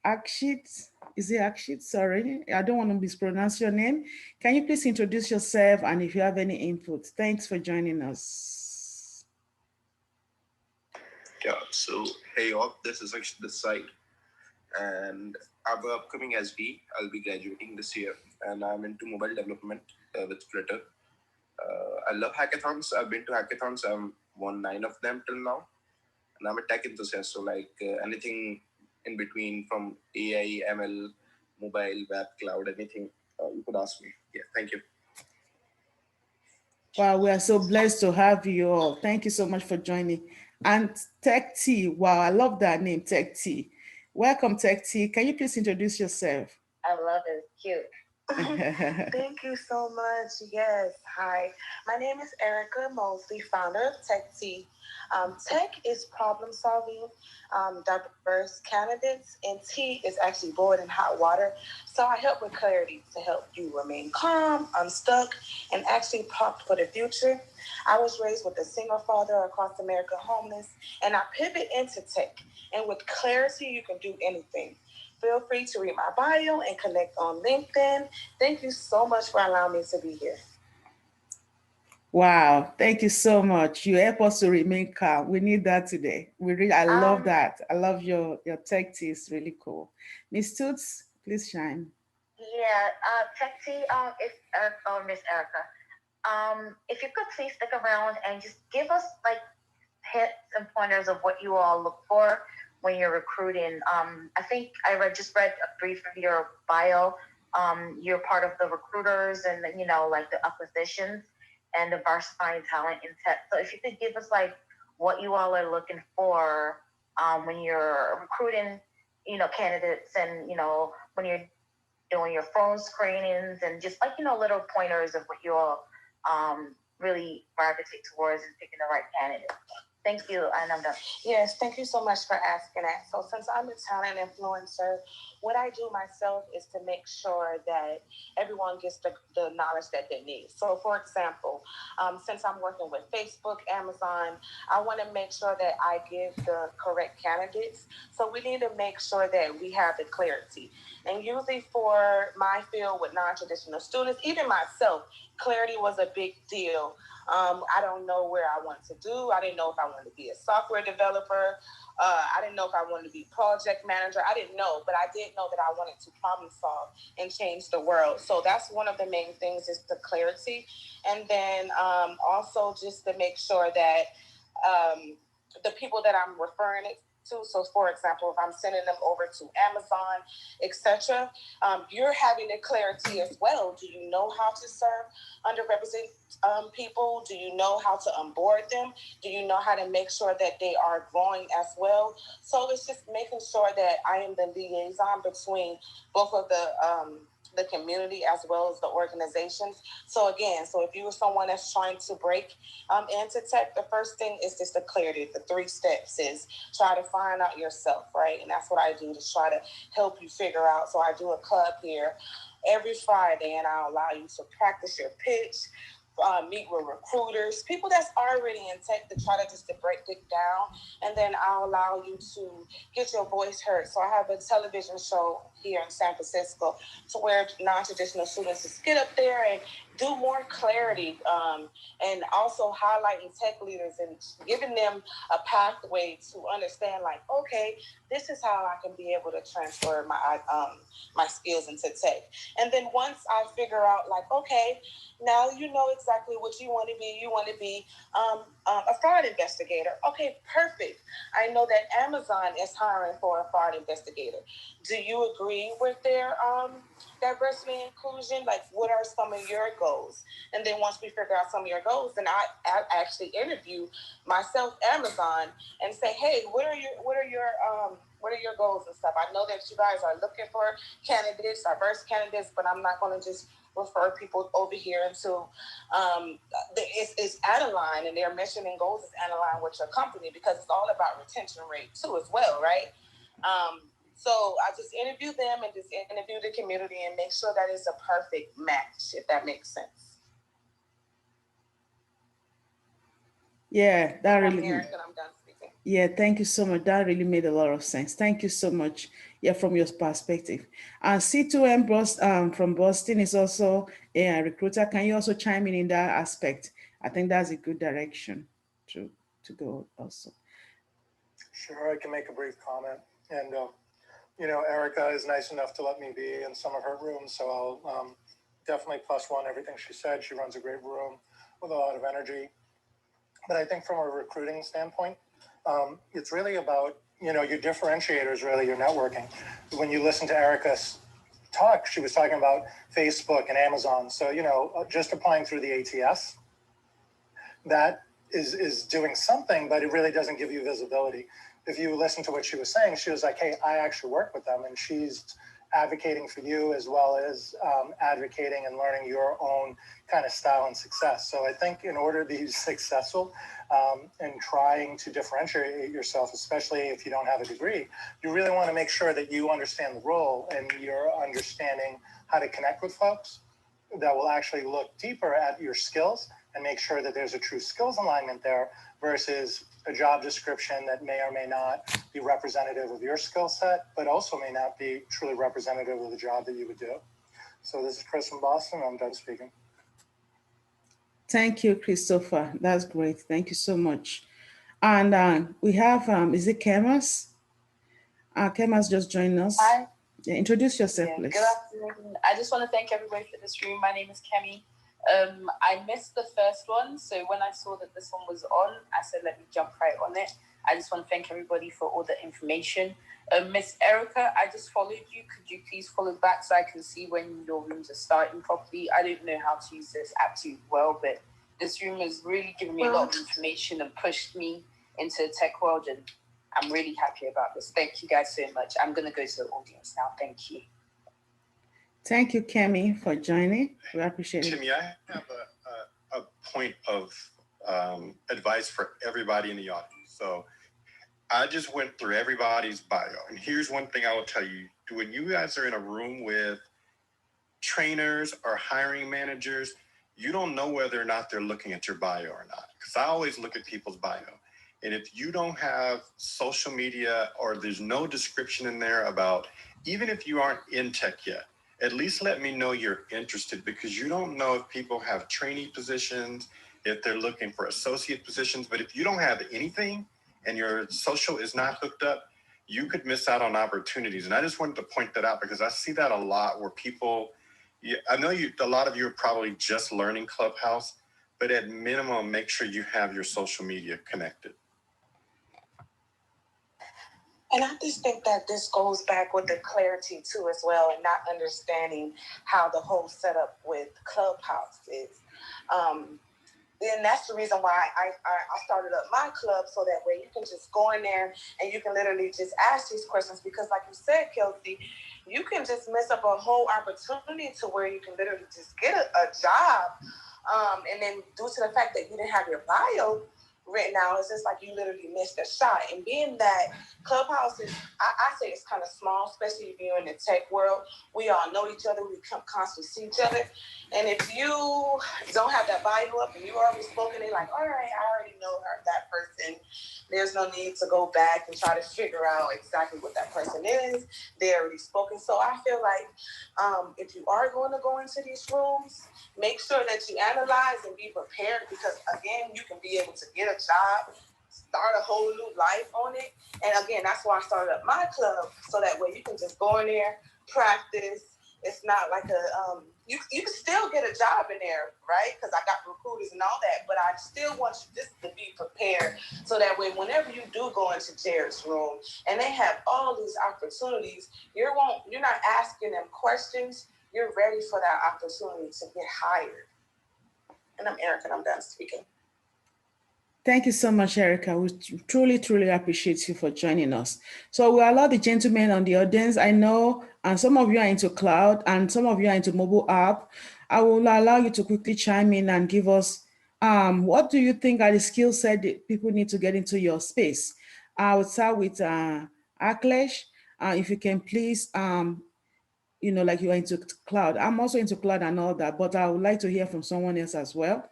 Akshit. Is it Akshit? Sorry, I don't want to mispronounce your name. Can you please introduce yourself, and if you have any input? Thanks for joining us. Yeah, so hey all, this is Akshit this side, and I'm an upcoming SD. I'll be graduating this year, and I'm into mobile development with Flutter. I love hackathons. I've been to hackathons. I've won 9 of them till now, and I'm a tech enthusiast. So anything in between, from AI, ML, mobile, web, cloud, anything you could ask me. Yeah, thank you. Wow, we are so blessed to have you all. Thank you so much for joining. And Tech T, wow, I love that name, Tech T. Welcome, Tech T. Can you please introduce yourself? I love it. It's cute. Thank you so much. Yes. Hi. My name is Erica Mosley, founder of TechT. Tech is problem solving, diverse candidates, and T is actually boiling hot water. So I help with clarity to help you remain calm, unstuck, and actually prompt for the future. I was raised with a single father across America, homeless, and I pivot into tech. And with clarity, you can do anything. Feel free to read my bio and connect on LinkedIn. Thank you so much for allowing me to be here. Wow, thank you so much. You help us to remain calm. We need that today. I love that. I love your tech tea. It's really cool. Miss Toots, please shine. Yeah, tech tea, Miss Erica. If you could please stick around and just give us like hints and pointers of what you all look for when you're recruiting. I think I just read a brief of your bio. You're part of the recruiters and like the acquisitions and diversifying talent in tech. So if you could give us like what you all are looking for when you're recruiting, candidates, and when you're doing your phone screenings, and just like little pointers of what you all really gravitate towards in picking the right candidate. Thank you, and I'm done. Yes, thank you so much for asking that. So since I'm a talent influencer, what I do myself is to make sure that everyone gets the knowledge that they need. So for example, since I'm working with Facebook, Amazon, I want to make sure that I give the correct candidates. So we need to make sure that we have the clarity. And usually for my field with non-traditional students, even myself, clarity was a big deal. I don't know where I want to do. I didn't know if I wanted to be a software developer. I didn't know if I wanted to be project manager. I didn't know, but I did know that I wanted to problem solve and change the world. So that's one of the main things is the clarity. And then also just to make sure that the people that I'm referring it to, so for example, if I'm sending them over to Amazon, etc., you're having the clarity as well. Do you know how to serve underrepresented people? Do you know how to onboard them? Do you know how to make sure that they are growing as well? So it's just making sure that I am the liaison between both of the community as well as the organizations. So again, so if you were someone that's trying to break into tech, the first thing is just the clarity. The 3 steps is try to find out yourself, right? And that's what I do to try to help you figure out. So I do a club here every Friday, and I'll allow you to practice your pitch, meet with recruiters, people that's already in tech to try to just to break it down. And then I'll allow you to get your voice heard. So I have a television show here in San Francisco to where non-traditional students just get up there and do more clarity, and also highlighting tech leaders and giving them a pathway to understand, like, okay, this is how I can be able to transfer my skills into tech. And then once I figure out, like, okay, now you know exactly what you want to be. You want to be a fraud investigator. Okay, perfect. I know that Amazon is hiring for a fraud investigator. Do you agree with their diversity and inclusion? Like, what are some of your goals? And then once we figure out some of your goals, then I actually interview myself, Amazon, and say, hey, what are your goals and stuff? I know that you guys are looking for candidates, diverse candidates, but I'm not going to just refer people over here until it's out of line and their mission and goals is out of line with your company, because it's all about retention rate too as well, right? So I just interview them and just interview the community and make sure that it's a perfect match, if that makes sense. Yeah, that I'm really. here and I'm done speaking. Yeah, thank you so much. That really made a lot of sense. Thank you so much. Yeah, from your perspective. C2M from Boston is also a recruiter. Can you also chime in that aspect? I think that's a good direction to go also. Sure, I can make a brief comment. And, Erica is nice enough to let me be in some of her rooms, so I'll definitely +1 everything she said. She runs a great room with a lot of energy. But I think from a recruiting standpoint, it's really about, your differentiator is really your networking. When you listen to Erica's talk, she was talking about Facebook and Amazon. So, just applying through the ATS, that is doing something, but it really doesn't give you visibility. If you listen to what she was saying, she was like, hey, I actually work with them, and she's advocating for you as well as advocating and learning your own kind of style and success. So I think in order to be successful and trying to differentiate yourself, especially if you don't have a degree, you really want to make sure that you understand the role and you're understanding how to connect with folks that will actually look deeper at your skills and make sure that there's a true skills alignment there versus a job description that may or may not be representative of your skill set, but also may not be truly representative of the job that you would do. So this is Chris from Boston. I'm done speaking. Thank you, Christopher. That's great. Thank you so much. And we have, is it Kemas? Kemas just joined us. Hi. Yeah, introduce yourself, please. Good afternoon. I just want to thank everybody for this room. My name is Kemi. I missed the first one, so when I saw that this one was on, I said, let me jump right on it. I just want to thank everybody for all the information. Miss Erica, I just followed you. Could you please follow back so I can see when your rooms are starting properly? I don't know how to use this app too well, but this room has really given me a lot of information and pushed me into the tech world, and I'm really happy about this. Thank you guys so much. I'm going to go to the audience now. Thank you. Thank you, Kemi, for joining. We appreciate it. Timmy, I have a point of advice for everybody in the audience. So I just went through everybody's bio. And here's one thing I will tell you. When you guys are in a room with trainers or hiring managers, you don't know whether or not they're looking at your bio or not. Because I always look at people's bio. And if you don't have social media or there's no description in there about, even if you aren't in tech yet, at least let me know you're interested, because you don't know if people have trainee positions, if they're looking for associate positions. But if you don't have anything and your social is not hooked up, you could miss out on opportunities. And I just wanted to point that out because I see that a lot where people, I know a lot of you are probably just learning Clubhouse, but at minimum, make sure you have your social media connected. And I just think that this goes back with the clarity too as well, and not understanding how the whole setup with Clubhouse is. Then that's the reason why I started up my club, so that way you can just go in there and you can literally just ask these questions, because like you said, Kelsey, you can just mess up a whole opportunity to where you can literally just get a job. And then due to the fact that you didn't have your bio written out, it's just like you literally missed a shot. And being that Clubhouse is, I say it's kind of small, especially if you're in the tech world. We all know each other. We constantly see each other. And if you don't have that bio up and you already spoken, they're like, all right, I already know that person. There's no need to go back and try to figure out exactly what that person is. They already spoken. So I feel like if you are going to go into these rooms, make sure that you analyze and be prepared, because again, you can be able to get a job, start a whole new life on it. And again, that's why I started up my club, so that way you can just go in there, practice. It's not like you can still get a job in there, right? Because I got recruiters and all that, but I still want you just to be prepared, so that way whenever you do go into Jared's room and they have all these opportunities, you're not asking them questions. You're ready for that opportunity to get hired. And I'm Erica, and I'm done speaking. Thank you so much, Erica. We truly, truly appreciate you for joining us. So we allow the gentlemen on the audience. I know, and some of you are into cloud and some of you are into mobile app. I will allow you to quickly chime in and give us, what do you think are the skill set that people need to get into your space? I would start with Aklesh. If you can please, like you are into cloud. I'm also into cloud and all that, but I would like to hear from someone else as well.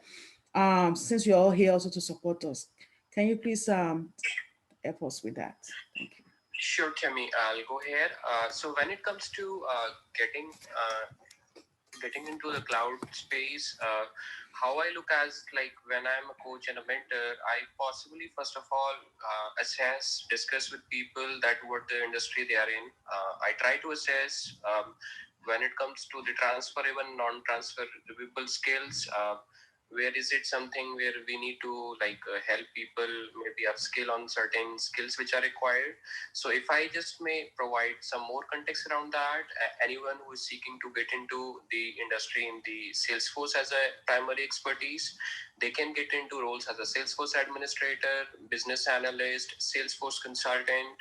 Since you're all here also to support us, can you please help us with that? Thank you. Sure, Temi, I'll go ahead. So when it comes to getting into the cloud space, how I look as, like, when I'm a coach and a mentor, I possibly first of all discuss with people that what the industry they are in. I try to assess when it comes to the transferable, non-transferable skills. Where is it something where we need to help people maybe upskill on certain skills which are required? So if I just may provide some more context around that, anyone who is seeking to get into the industry in the Salesforce as a primary expertise, they can get into roles as a Salesforce administrator, business analyst, Salesforce consultant.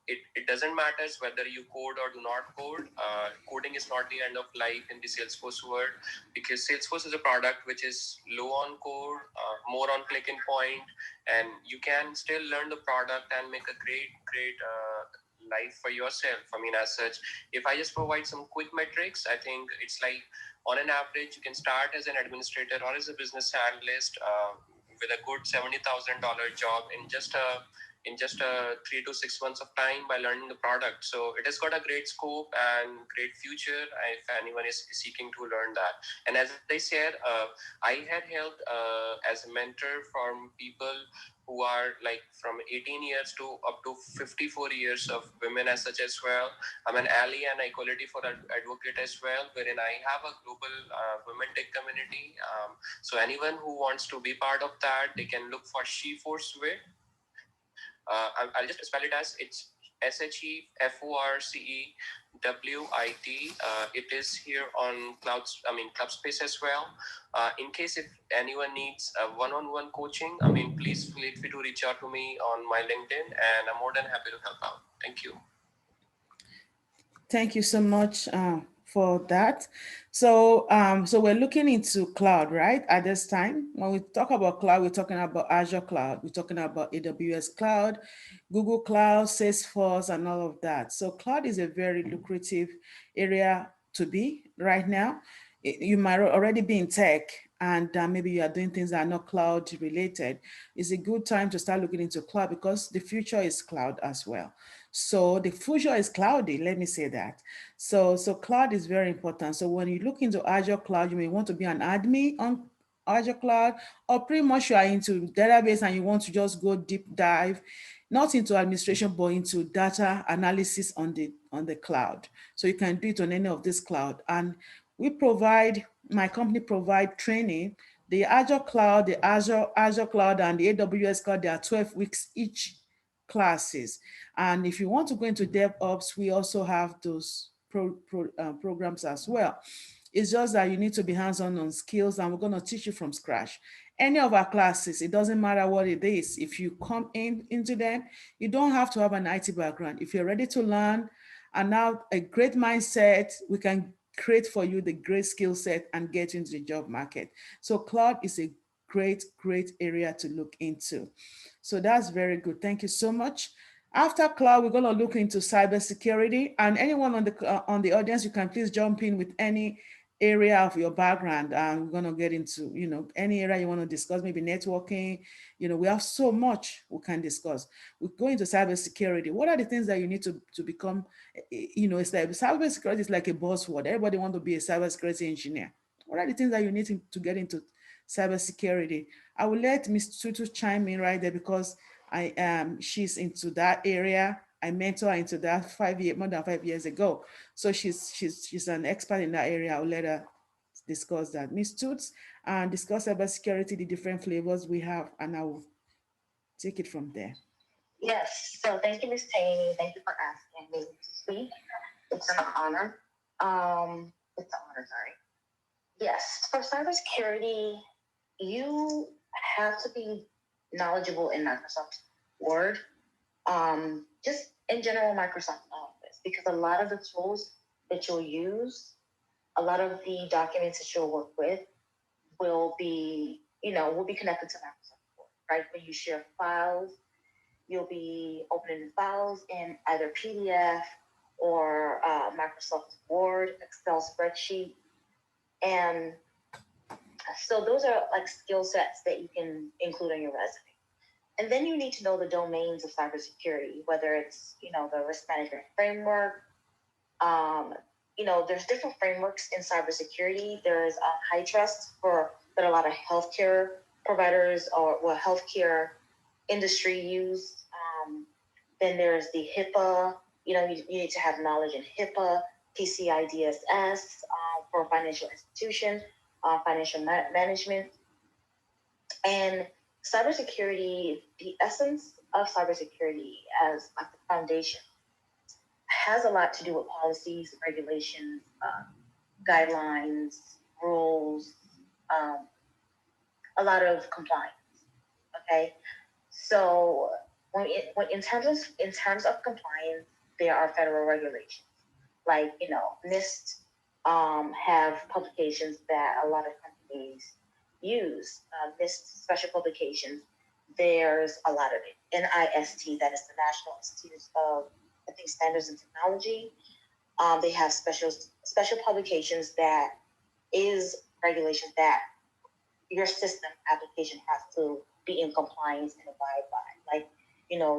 It doesn't matter whether you code or do not code. Coding is not the end of life in the Salesforce world, because Salesforce is a product which is low on code, more on click and point, and you can still learn the product and make a great life for yourself. I mean, as such, if I just provide some quick metrics, I think it's like, on an average, you can start as an administrator or as a business analyst with a good $70,000 job in just 3 to 6 months of time by learning the product. So it has got a great scope and great future if anyone is seeking to learn that. And as I said, I had helped as a mentor from people who are like from 18 years to up to 54 years of women as such as well. I'm an ally and equality for advocate as well, wherein I have a global women tech community. So anyone who wants to be part of that, they can look for SheForceWit. I'll just spell it as, it's SheForcewit. It is here on Clubspace as well. In case if anyone needs one-on-one coaching, please feel free to reach out to me on my LinkedIn, and I'm more than happy to help out. Thank you. Thank you so much for that. So, so we're looking into cloud, right? At this time, when we talk about cloud, we're talking about Azure cloud, we're talking about AWS cloud, Google Cloud, Salesforce, and all of that. So cloud is a very lucrative area to be right now. You might already be in tech, and maybe you are doing things that are not cloud related. It's a good time to start looking into cloud because the future is cloud as well. So the future is cloudy, let me say that. So cloud is very important. So when you look into Azure cloud, you may want to be an admin on Azure cloud, or pretty much you are into database and you want to just go deep dive, not into administration, but into data analysis on the cloud. So you can do it on any of this cloud. And we provide, my company provide training. The Azure cloud, the Azure cloud, and the AWS cloud, they are 12 weeks each classes. And if you want to go into DevOps, we also have those programs as well. It's just that you need to be hands-on on skills, and we're going to teach you from scratch. Any of our classes, it doesn't matter what it is. If you come into them, you don't have to have an IT background. If you're ready to learn and now a great mindset, we can create for you the great skill set and get into the job market. So cloud is a great area to look into. So that's very good. Thank you so much. After cloud, we're going to look into cybersecurity, and anyone on the audience, you can please jump in with any area of your background. And we're going to get into, any area you want to discuss, maybe networking. We have so much we can discuss. We go into cybersecurity. What are the things that you need to become? It's like cybersecurity is like a buzzword. Everybody wants to be a cybersecurity engineer. What are the things that you need to get into cybersecurity? I will let Ms. Tutu chime in right there because she's into that area. I mentor her into that more than 5 years ago. So she's an expert in that area. I'll let her discuss that. Ms. Toots, discuss cybersecurity, the different flavors we have, and I will take it from there. Yes, so thank you, Ms. Temi. Thank you for asking me to speak. It's an honor. Sorry. Yes, for cybersecurity, you have to be knowledgeable in Microsoft Word, just in general Microsoft Office, because a lot of the tools that you'll use, a lot of the documents that you'll work with will be connected to Microsoft Word, right? When you share files, you'll be opening files in either PDF or Microsoft Word, Excel spreadsheet. And so those are like skill sets that you can include on your resume. And then you need to know the domains of cybersecurity, whether it's, the risk management framework. There's different frameworks in cybersecurity. There's high trust that a lot of healthcare providers or healthcare industry use. Then there's the HIPAA. You need to have knowledge in HIPAA, PCI DSS for financial institution, financial management. And cybersecurity, the essence of cybersecurity as like the foundation, has a lot to do with policies, regulations, guidelines, rules, a lot of compliance. Okay, so in terms of compliance, there are federal regulations, like NIST have publications that a lot of companies use. NIST special publications. There's a lot of it. NIST, that is the National Institute of Standards and Technology. They have special publications that is regulations that your system application has to be in compliance and abide by. Like,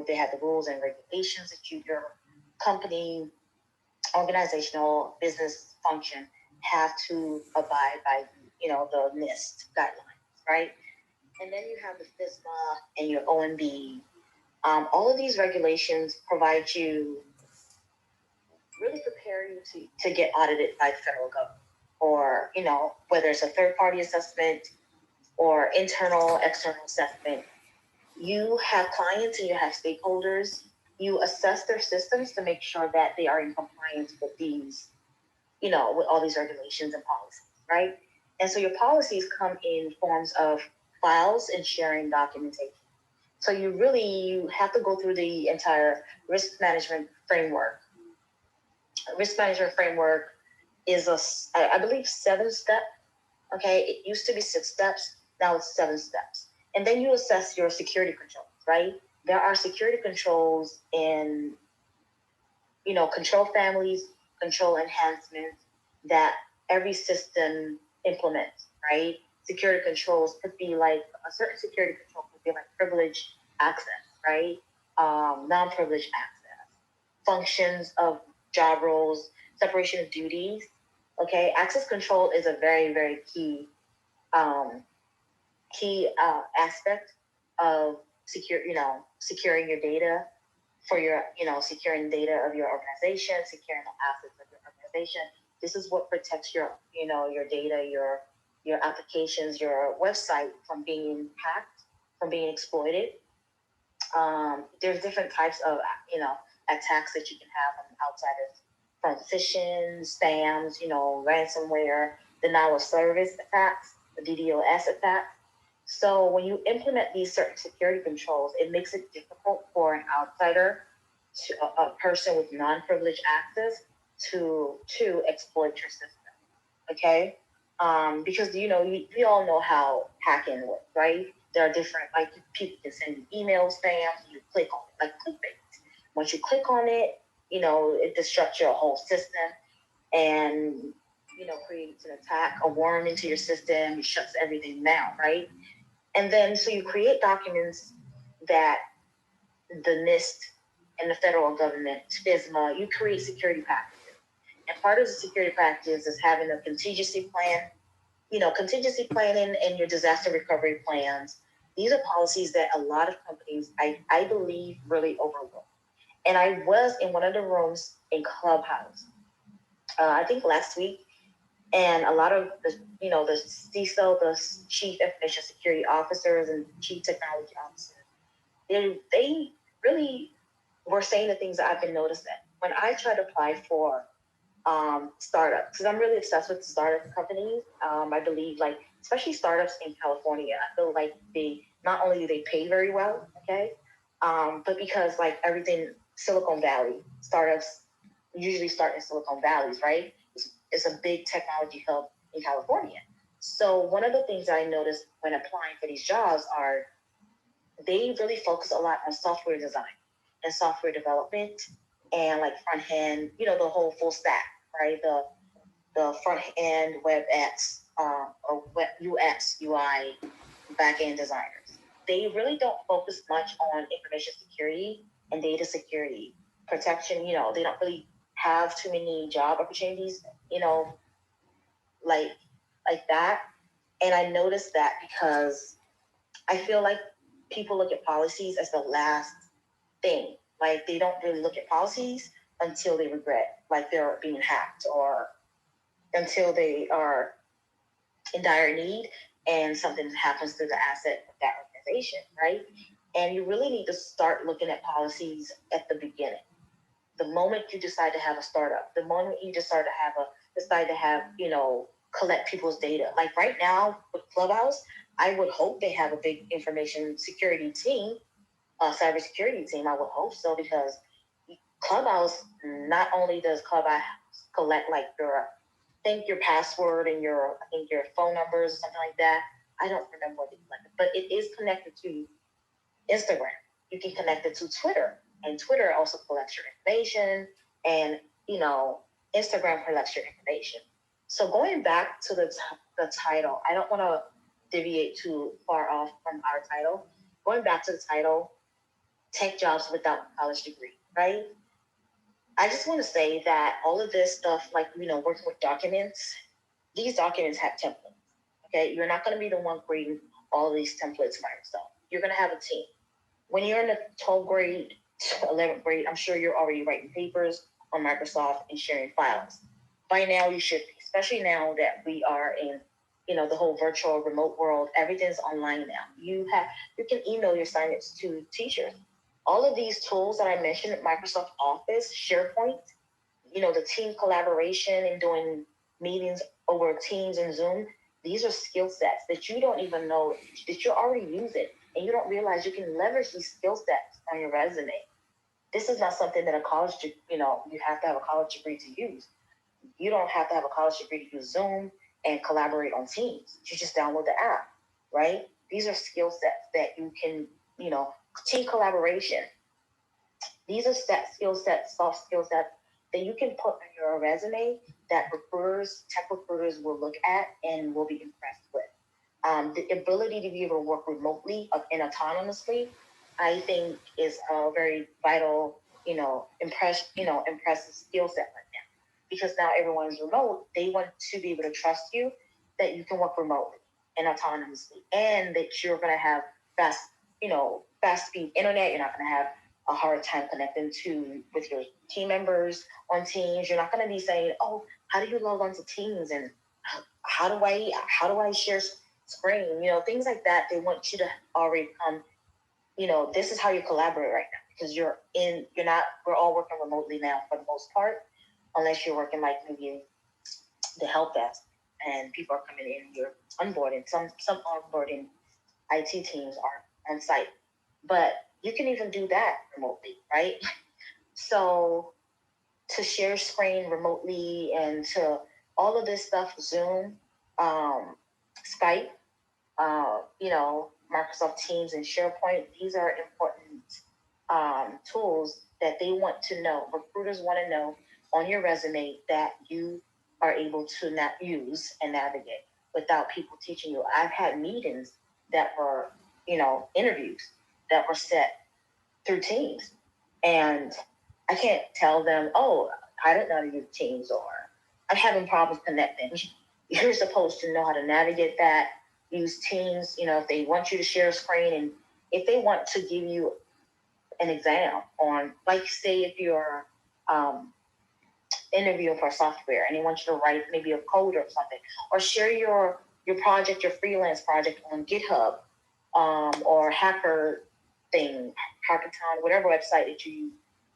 they have the rules and regulations that your company, organizational business function have to abide by, the NIST guidelines, right? And then you have the FISMA and your OMB. All of these regulations provide you, really prepare you to get audited by the federal government, or, whether it's a third-party assessment or internal, external assessment. You have clients and you have stakeholders. You assess their systems to make sure that they are in compliance with these, with all these regulations and policies, right? And so your policies come in forms of files and sharing documentation. So you have to go through the entire risk management framework. Risk management framework is I believe 7-step. Okay, it used to be 6 steps, now it's 7 steps. And then you assess your security controls, right? There are security controls in, control families, control enhancements that every system implements, right? Security controls could be like a certain security control could be like privileged access, right? Non-privileged access, functions of job roles, separation of duties. Okay, access control is a very, very key aspect of securing your data for your, securing data of your organization, securing the assets of your organization. This is what protects your, your data, your applications, your website from being hacked, from being exploited. There's different types of, attacks that you can have from outsiders, from phishing, spams, ransomware, denial of service attacks, the DDoS attacks. So when you implement these certain security controls, it makes it difficult for an outsider, a person with non-privileged access, to exploit your system. Okay, because we all know how hacking works, right? There are different, like, people can send you emails, spams, you click on it, like clickbait. Once you click on it, it disrupts your whole system and creates an attack, a worm into your system, it shuts everything down, right? And then, so you create documents that the NIST and the federal government, FISMA, you create security packages. And part of the security packages is having a contingency plan, contingency planning and your disaster recovery plans. These are policies that a lot of companies, I believe, really overlook. And I was in one of the rooms in Clubhouse, I think last week, and a lot of the, the CISO, the Chief Information Security Officers and Chief Technology Officers, they really were saying the things that I've been noticing. When I try to apply for startups, because I'm really obsessed with startup companies. I believe, like, especially startups in California, I feel like they not only do they pay very well, okay, but because, like, everything Silicon Valley startups usually start in Silicon Valleys, right? It's a big technology hub in California. So one of the things that I noticed when applying for these jobs are they really focus a lot on software design and software development and, like, front end, the whole full stack, right? The front end web apps, or web UX, UI, backend designers. They really don't focus much on information security and data security protection. They don't really have too many job opportunities, like that. And I noticed that because I feel like people look at policies as the last thing. Like, they don't really look at policies until they regret, like, they're being hacked, or until they are in dire need and something happens to the asset of that organization, right? And you really need to start looking at policies at the beginning. The moment you decide to have a startup, the moment you decide to have, collect people's data. Like right now with Clubhouse, I would hope they have a big information security team, cybersecurity team. I would hope so, because Clubhouse, not only does Clubhouse collect, like, your password and your phone numbers or something like that. I don't remember what they collect, but it is connected to Instagram. You can connect it to Twitter, and Twitter also collects your information, and Instagram collects your information. So going back to the title, I don't want to deviate too far off from our title. Going back to the title, tech jobs without a college degree, right? I just want to say that all of this stuff, like, working with documents, these documents have templates. Okay, you're not going to be the one creating all of these templates by yourself. You're going to have a team. When you're in the 12th grade, 11th grade, I'm sure you're already writing papers on Microsoft and sharing files. By now, you should be, especially now that we are in, the whole virtual remote world. Everything's online now. You can email your assignments to teachers. All of these tools that I mentioned, Microsoft Office, SharePoint, the team collaboration and doing meetings over Teams and Zoom, these are skill sets that you don't even know that you're already using, and you don't realize you can leverage these skill sets on your resume. This is not something that you have to have a college degree to use. You don't have to have a college degree to use Zoom and collaborate on Teams. You just download the app, right? These are skill sets that you can, team collaboration. These are skill sets, soft skill sets that you can put on your resume that tech recruiters will look at and will be impressed with. The ability to be able to work remotely and autonomously, I think, is a very vital, impressive skill set right now. Because now everyone is remote, they want to be able to trust you that you can work remotely and autonomously, and that you're going to have fast speed internet. You're not going to have a hard time connecting with your team members on Teams. You're not going to be saying, "Oh, how do you log on to Teams?" and how do I share screen? Things like that. They want you to already come. This is how you collaborate right now, because we're all working remotely now for the most part, unless you're working like maybe the help desk and people are coming in, you're onboarding. Some onboarding IT teams are on site, but you can even do that remotely, right? So to share screen remotely and to all of this stuff, Zoom, Skype, Microsoft Teams and SharePoint, these are important tools that they want to know. Recruiters want to know on your resume that you are able to use and navigate without people teaching you. I've had meetings that were, interviews that were set through Teams, and I can't tell them, "Oh, I don't know how to use Teams," or "I'm having problems connecting." You're supposed to know how to navigate that, use Teams, if they want you to share a screen, and if they want to give you an exam on, like, say if you're interviewing for software and they want you to write maybe a code or something, or share your project, your freelance project on GitHub, or hackathon, whatever website that you use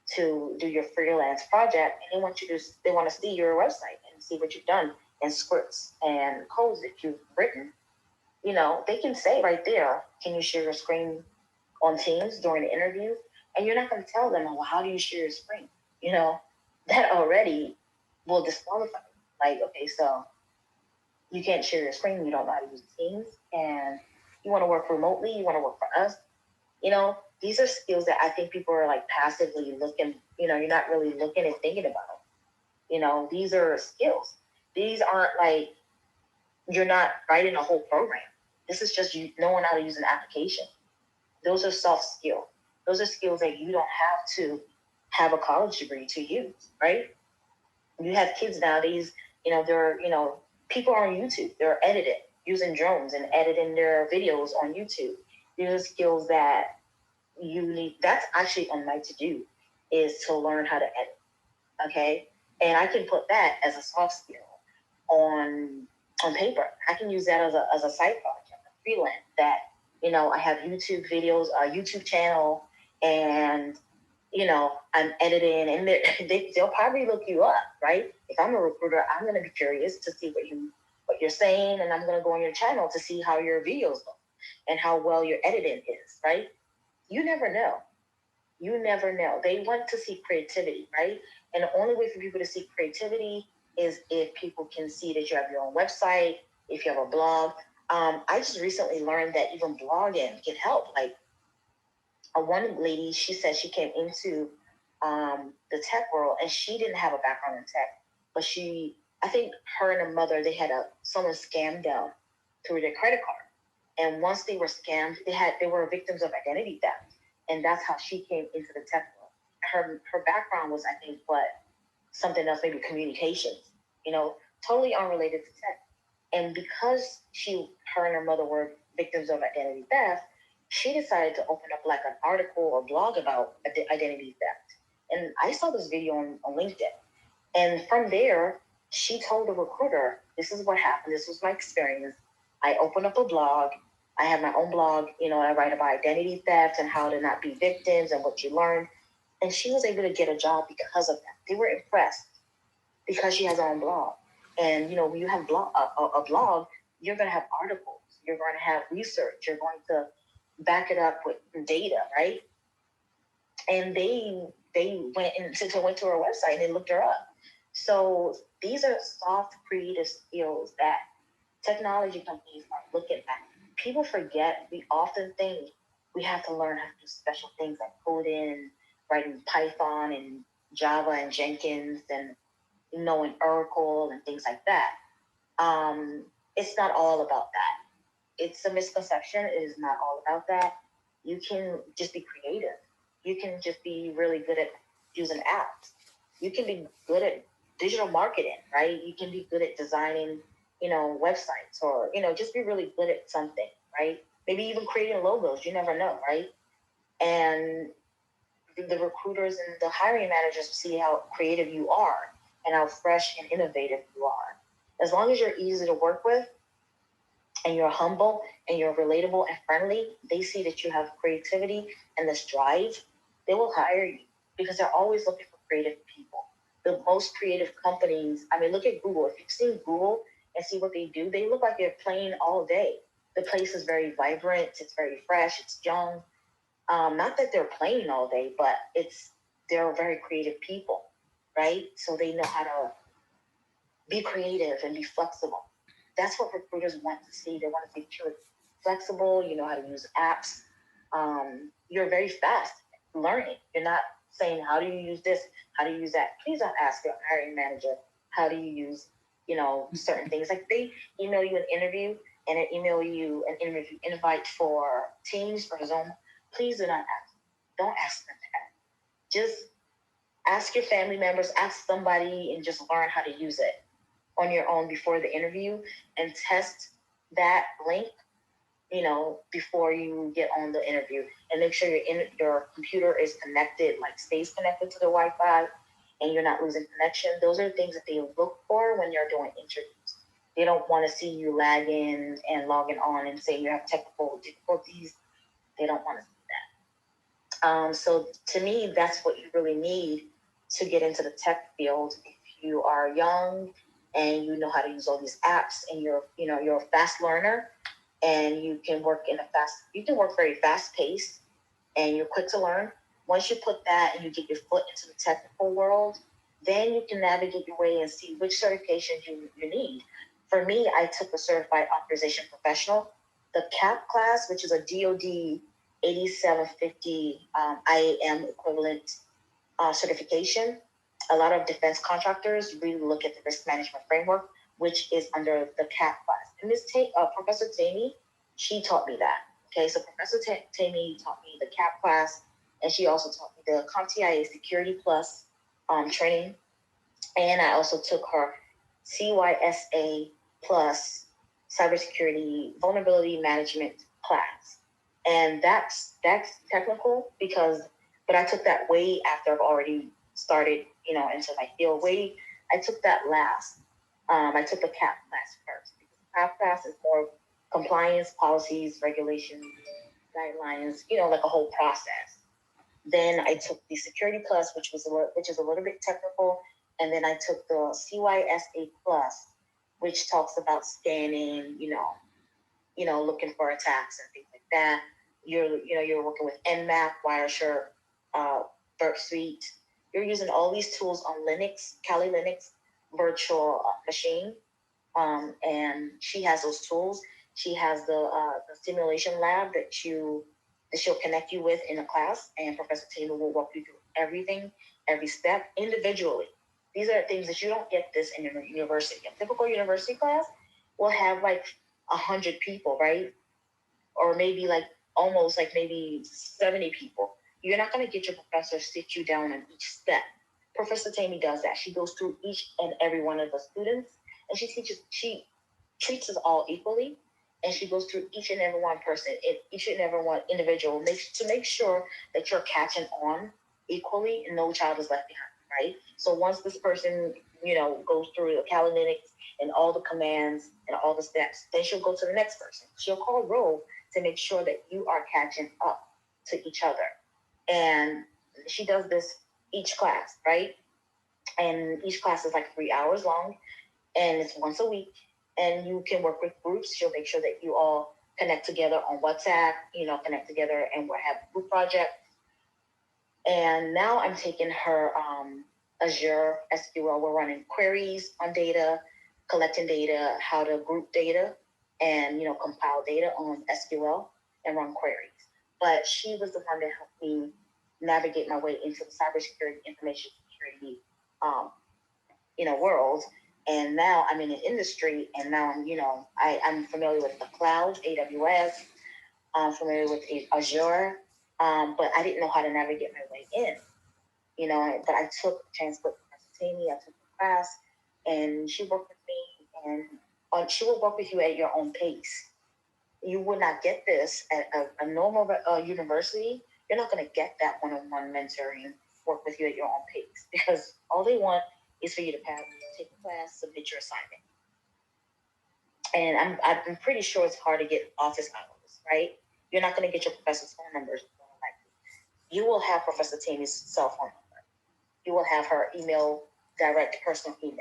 to do your freelance project, and they want to see your website and see what you've done and scripts and codes that you've written. They can say right there, "Can you share your screen on Teams during the interview?" And you're not going to tell them, "Well, how do you share your screen?" That already will disqualify you. Like, okay, so you can't share your screen, you don't know how to use Teams, and you want to work remotely, you want to work for us. These are skills that I think people are like passively looking, you're not really looking and thinking about. These are skills. These aren't like, you're not writing a whole program. This is just you knowing how to use an application. Those are soft skills. Those are skills that you don't have to have a college degree to use, right? You have kids nowadays, people are on YouTube. They're editing, using drones and editing their videos on YouTube. These are skills that you need. That's actually on my to-do, is to learn how to edit, okay? And I can put that as a soft skill on paper. I can use that as a side project, a freelance, that, I have YouTube videos, a YouTube channel, and, I'm editing, and they'll probably look you up, right? If I'm a recruiter, I'm going to be curious to see what you're saying, and I'm going to go on your channel to see how your videos look and how well your editing is, right? You never know. You never know. They want to see creativity, right? And the only way for people to see creativity is if people can see that you have your own website, if you have a blog. I just recently learned that even blogging can help. Like, one lady, she said she came into the tech world and she didn't have a background in tech, but I think her and her mother, they had someone scammed them through their credit card. And once they were scammed, they were victims of identity theft. And that's how she came into the tech world. Her background was, I think, something else, maybe communications, totally unrelated to tech. And because her and her mother were victims of identity theft, she decided to open up like an article or blog about identity theft. And I saw this video on LinkedIn. And from there, she told the recruiter, "This is what happened. This was my experience. I opened up a blog. I have my own blog. I write about identity theft and how to not be victims and what you learn." And she was able to get a job because of that. They were impressed because she has her own blog. And, when you have a blog, you're going to have articles. You're going to have research. You're going to back it up with data, right? And they went to her website and they looked her up. So these are soft creative skills that technology companies are looking at. People forget, we often think we have to learn how to do special things like coding, writing Python and Java and Jenkins and knowing Oracle and things like that. It's not all about that. It's a misconception. It is not all about that. You can just be creative. You can just be really good at using apps. You can be good at digital marketing, right? You can be good at designing, websites, or, just be really good at something, right? Maybe even creating logos. You never know, right? And the recruiters and the hiring managers see how creative you are and how fresh and innovative you are. As long as you're easy to work with and you're humble and you're relatable and friendly, they see that you have creativity and this drive, they will hire you because they're always looking for creative people. The most creative companies, look at Google. If you've seen Google and see what they do, they look like they're playing all day. The place is very vibrant, it's very fresh, it's young. Not that they're playing all day, but they're very creative people, right? So they know how to be creative and be flexible. That's what recruiters want to see. They want to see you're flexible, you know how to use apps. You're very fast learning. You're not saying, how do you use this? How do you use that? Please don't ask your hiring manager, how do you use, certain things. Like they email you an interview and they email you an interview invite for Teams or Zoom. Please do not ask. Don't ask them that. Just ask your family members, ask somebody, and just learn how to use it on your own before the interview and test that link, before you get on the interview, and make sure your computer is connected, like stays connected to the Wi-Fi, and you're not losing connection. Those are things that they look for when you're doing interviews. They don't want to see you lagging and logging on and say you have technical difficulties. They don't want to see that. So to me, that's what you really need to get into the tech field. If you are young and you know how to use all these apps and you're a fast learner and you can work very fast paced and you're quick to learn. Once you put that and you get your foot into the technical world, then you can navigate your way and see which certifications you need. For me, I took the Certified Authorization Professional, the CAP class, which is a DoD 8750 IAM equivalent certification. A lot of defense contractors really look at the risk management framework, which is under the CAP class. And Professor Temi, she taught me that. Okay, so Professor Temi taught me the CAP class, and she also taught me the CompTIA Security Plus training. And I also took her CYSA Plus Cybersecurity Vulnerability Management class. And that's technical but I took that way after I've already started, into my field. I took that last. I took the CAP class first because the CAP class is more compliance, policies, regulations, guidelines, like a whole process. Then I took the Security Plus, which is a little bit technical, and then I took the CYSA Plus, which talks about scanning, looking for attacks and things like that. You're working with Nmap, Wireshark, Burp Suite. You're using all these tools on Linux, Kali Linux virtual machine, and she has those tools. She has the simulation lab that she'll connect you with in a class, and Professor Taylor will walk you through everything, every step individually. These are things that you don't get this in your university. A typical university class will have like 100 people, right? Or maybe almost maybe 70 people. You're not going to get your professor sit you down on each step. Professor Tammy does that. She goes through each and every one of the students, and she treats us all equally, and she goes through each and every one person, each and every one individual, to make sure that you're catching on equally and no child is left behind, right? So once this person, goes through the Kali Linux and all the commands and all the steps, then she'll go to the next person. She'll call roll to make sure that you are catching up to each other. And she does this each class, right? And each class is 3 hours long, and it's once a week. And you can work with groups. She'll make sure that you all connect together on WhatsApp, connect together and we'll have group projects. And now I'm taking her Azure SQL. We're running queries on data, collecting data, how to group data, and compile data on SQL and run queries. But she was the one that helped me navigate my way into the cybersecurity, information security, world. And now I'm in the industry, and now I'm familiar with the cloud, AWS. I'm familiar with Azure, but I didn't know how to navigate my way in. But I took transport Professor Temi. I took the class, and she worked with me, and she will work with you at your own pace. You would not get this at a normal university. You're not going to get that one-on-one mentoring, work with you at your own pace, because all they want is for you to take the class, submit your assignment. And I'm pretty sure it's hard to get office hours, right? You're not going to get your professor's phone numbers. You will have Professor Temi's cell phone number. You will have her email, direct personal email.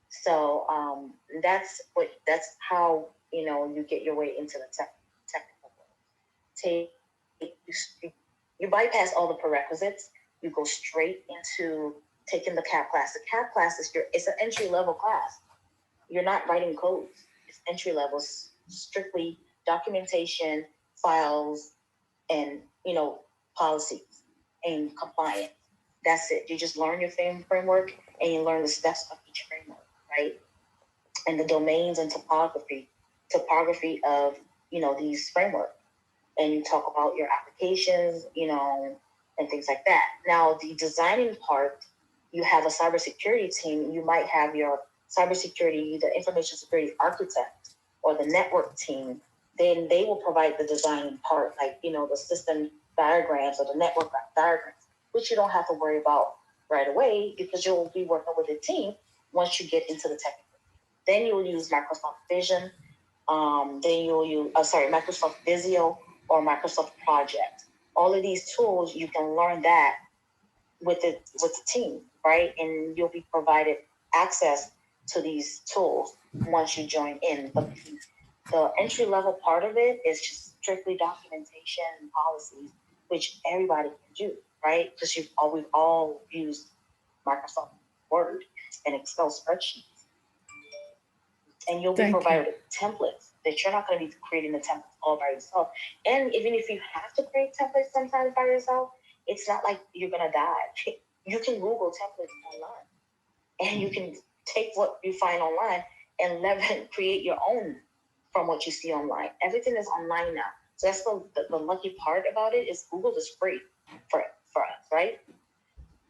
So that's how you get your way into the technical world. You bypass all the prerequisites. You go straight into taking the CAP class. The CAP class it's an entry-level class. You're not writing codes. It's entry-level, strictly documentation, files, and policies and compliance. That's it. You just learn your framework, and you learn the steps of each framework, right? And the domains and topography of these frameworks. And you talk about your applications, and things like that. Now, the designing part, you have a cybersecurity team. You might have your cybersecurity, the information security architect, or the network team. Then they will provide the designing part, like the system diagrams or the network diagrams, which you don't have to worry about right away, because you'll be working with a team once you get into the technical. Then you'll use Microsoft Vision. Then you'll use Microsoft Visio or Microsoft Project. All of these tools, you can learn that with the team, right? And you'll be provided access to these tools once you join in. But the entry-level part of it is just strictly documentation and policies, which everybody can do, right? Because we've all used Microsoft Word and Excel spreadsheets. And you'll be provided with templates that you're not going to be creating the templates all by yourself. And even if you have to create templates sometimes by yourself, it's not like you're going to die. You can Google templates online, and you can take what you find online and create your own from what you see online. Everything is online now. So that's the lucky part about it, is Google is free for us, right?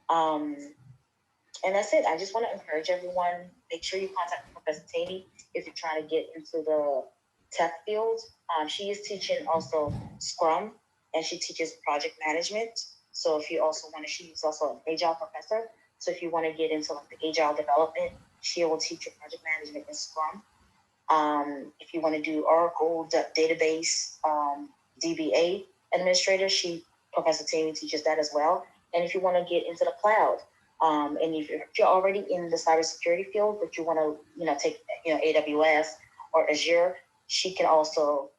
And that's it. I just want to encourage everyone, make sure you contact Professor Temi if you're trying to get into the tech field. She is teaching also Scrum, and she teaches project management. So if you also want to, she's also an Agile professor. So if you want to get into the Agile development, she will teach you project management in Scrum. If you want to do Oracle database, DBA administrator, Professor Temi teaches that as well. And if you want to get into the cloud, and if you're already in the cybersecurity field, but you want to, take, AWS or Azure, she can also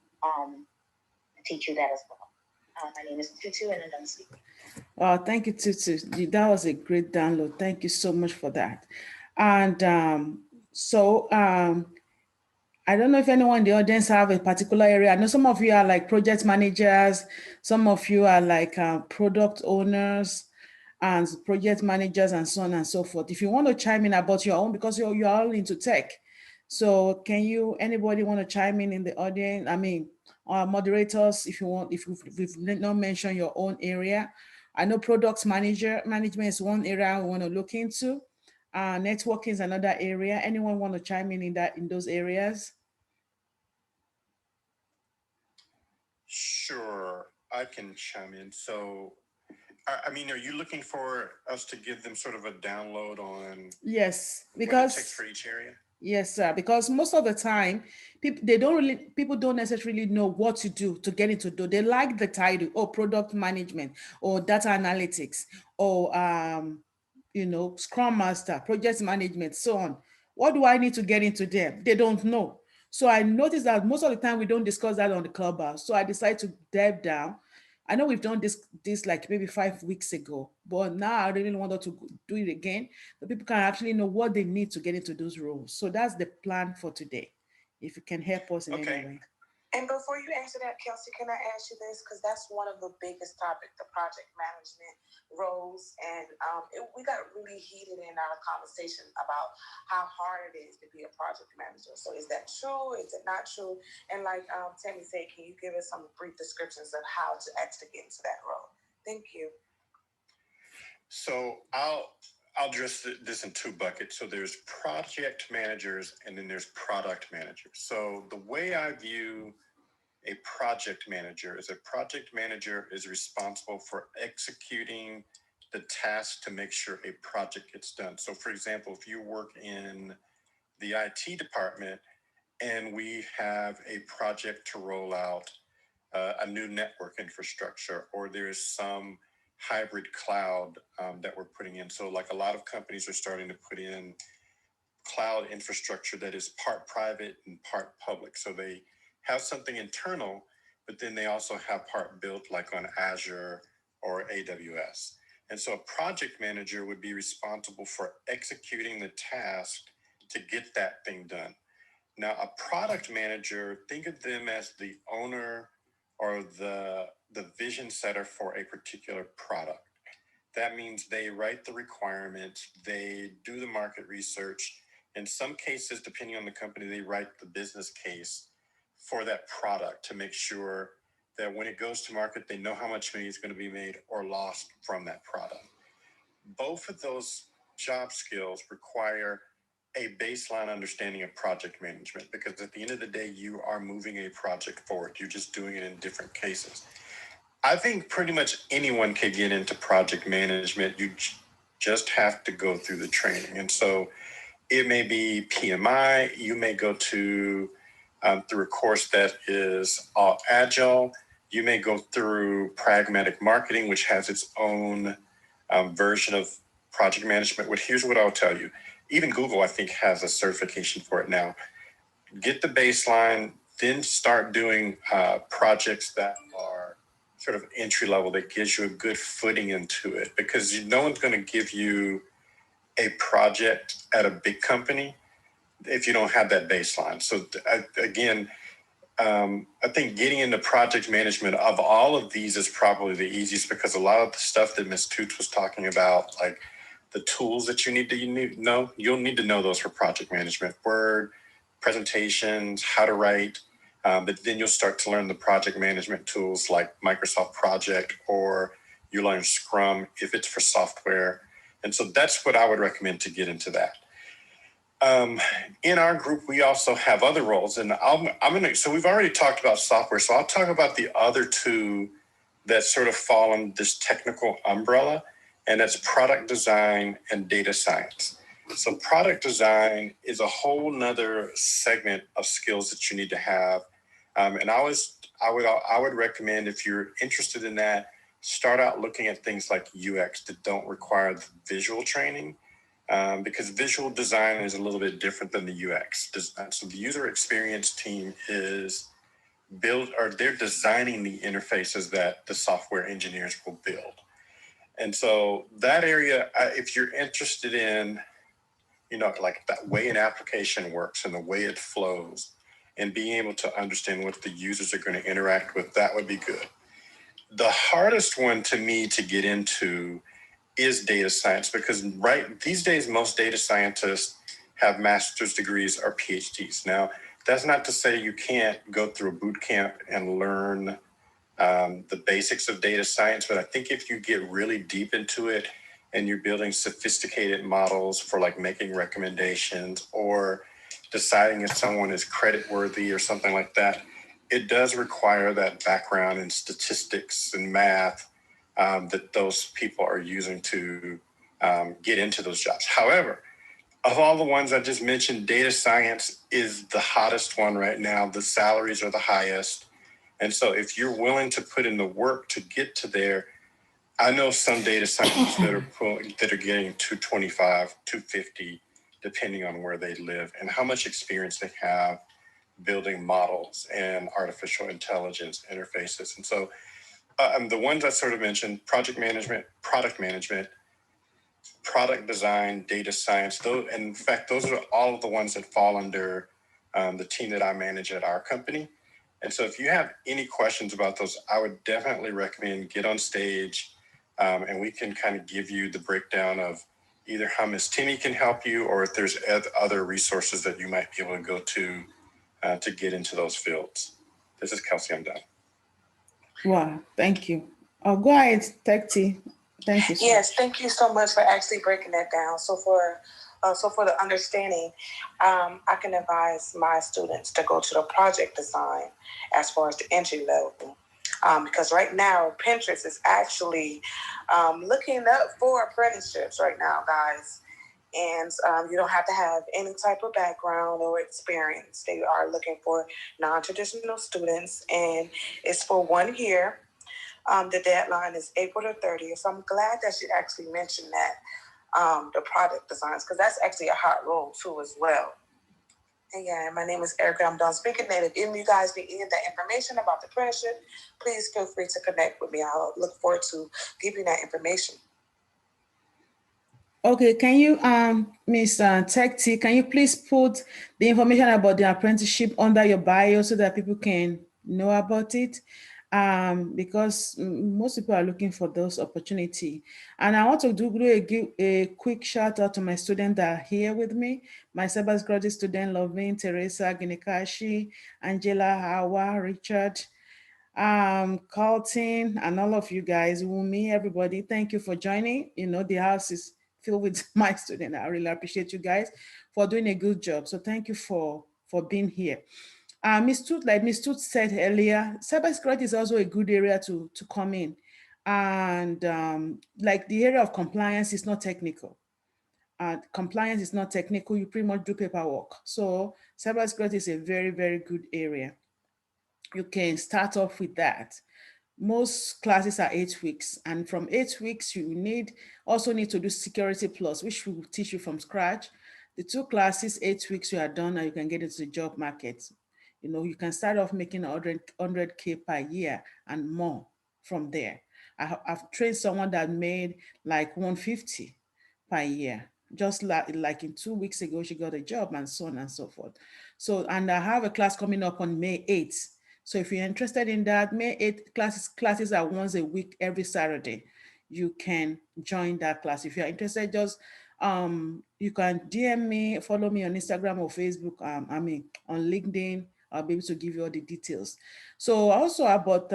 teach you that as well. My name is Tutu, and I'm done speaking. Thank you, Tutu. That was a great download. Thank you so much for that. And I don't know if anyone in the audience have a particular area. I know some of you are like project managers. Some of you are like product owners and project managers and so on and so forth. If you want to chime in about your own, because you're all into tech. So anybody want to chime in the audience? I mean, moderators, if you want, if you've not mentioned your own area. I know product management is one area we want to look into. Networking is another area. Anyone want to chime in those areas? Sure, I can chime in. So, I mean, are you looking for us to give them sort of a download on? Yes, because what it takes for each area? Yes, sir. Because most of the time, people don't necessarily know what to do to get into do. They like the title, or product management, or data analytics, or Scrum Master, project management, so on. What do I need to get into them? They don't know. So I noticed that most of the time we don't discuss that on the Clubhouse. So I decided to dive down I know we've done this like maybe 5 weeks ago, but now I really want to do it again. The people can actually know what they need to get into those roles. So that's the plan for today. If you can help us in any way. And before you answer that, Kelsey, can I ask you this? Because that's one of the biggest topics, the project management roles. And we got really heated in our conversation about how hard it is to be a project manager. So is that true? Is it not true? And like Temi said, can you give us some brief descriptions of how to actually get into that role? Thank you. So I'll address this in two buckets. So there's project managers and then there's product managers. So the way I view a project manager is responsible for executing the task to make sure a project gets done. So for example, if you work in the IT department and we have a project to roll out a new network infrastructure, or there's some hybrid cloud that we're putting in. So like a lot of companies are starting to put in cloud infrastructure that is part private and part public. So they have something internal, but then they also have part built like on Azure or AWS. And so a project manager would be responsible for executing the task to get that thing done. Now, a product manager, think of them as the owner or the vision setter for a particular product. That means they write the requirements, they do the market research. In some cases, depending on the company, they write the business case for that product to make sure that when it goes to market, they know how much money is going to be made or lost from that product. Both of those job skills require a baseline understanding of project management, because at the end of the day, you are moving a project forward. You're just doing it in different cases. I think pretty much anyone can get into project management. You just have to go through the training. And so it may be PMI. You may go through a course that is all agile. You may go through pragmatic marketing, which has its own version of project management. But here's what I'll tell you. Even Google, I think, has a certification for it now. Get the baseline, then start doing projects that are sort of entry level, that gives you a good footing into it, because no one's going to give you a project at a big company if you don't have that baseline. So again, I think getting into project management of all of these is probably the easiest, because a lot of the stuff that Ms. Toots was talking about, like the tools that you'll need to know those for project management: Word, presentations, how to write. But then you'll start to learn the project management tools like Microsoft Project, or you learn Scrum if it's for software. And so that's what I would recommend to get into that. In our group, we also have other roles, and so we've already talked about software. So I'll talk about the other two that sort of fall in this technical umbrella, and that's product design and data science. So product design is a whole nother segment of skills that you need to have. And I would recommend, if you're interested in that, start out looking at things like UX that don't require the visual training, because visual design is a little bit different than the UX design. So the user experience team they're designing the interfaces that the software engineers will build. And so that area, if you're interested in, like that way an application works and the way it flows, and being able to understand what the users are going to interact with, that would be good. The hardest one to me to get into is data science, because these days, most data scientists have master's degrees or PhDs. Now, that's not to say you can't go through a boot camp and learn the basics of data science, but I think if you get really deep into it and you're building sophisticated models for like making recommendations or deciding if someone is creditworthy or something like that, it does require that background in statistics and math that those people are using to get into those jobs. However, of all the ones I just mentioned, data science is the hottest one right now. The salaries are the highest. And so if you're willing to put in the work to get to there, I know some data scientists that are getting $225, $250, depending on where they live and how much experience they have building models and artificial intelligence interfaces. And so The ones I sort of mentioned: project management, product design, data science. In fact, those are all of the ones that fall under the team that I manage at our company. And so if you have any questions about those, I would definitely recommend get on stage and we can kind of give you the breakdown of either how Ms. Temi can help you or if there's other resources that you might be able to go to get into those fields. This is Kelsey, I'm done. Wow, thank you. Oh, go ahead, Tekti. Thank you. Yes, thank you so much for actually breaking that down. So for the understanding, I can advise my students to go to the project design as far as the entry level. Because right now, Pinterest is actually looking up for apprenticeships right now, guys. And you don't have to have any type of background or experience. They are looking for non-traditional students, and it's for 1 year. The deadline is April the 30th. So I'm glad that you actually mentioned that, the product designs, because that's actually a hot role too as well. Again, my name is Erica. I'm done speaking. And if you guys need any of that information about the apprenticeship, please feel free to connect with me. I'll look forward to giving that information. Okay, can you, Ms. Tekti, can you please put the information about the apprenticeship under your bio so that people can know about it? Because most people are looking for those opportunities. And I want to do a quick shout out to my students that are here with me. My cybersecurity student, Lovin, Teresa, Ginekashi, Angela, Hawa, Richard, Carlton, and all of you guys, Wumi, everybody, thank you for joining. You know, the house is filled with my students. I really appreciate you guys for doing a good job. So thank you for being here. Ms. Tooth, like Ms. Tooth said earlier, cybersecurity is also a good area to come in. And like the area of compliance is not technical. Compliance is not technical, you pretty much do paperwork. So cybersecurity is a very, very good area. You can start off with that. Most classes are 8 weeks, and from 8 weeks, you also need to do Security Plus, which we will teach you from scratch. The 2 classes, 8 weeks, you are done, and you can get into the job market. You know, you can start off making 100K per year and more from there. I've trained someone that made like 150 per year. Just like in 2 weeks ago, she got a job and so on and so forth. So, and I have a class coming up on May 8th. So if you're interested in that, May 8th classes are once a week, every Saturday. You can join that class. If you're interested, just you can DM me, follow me on Instagram or Facebook, on LinkedIn. I'll be able to give you all the details. So also about,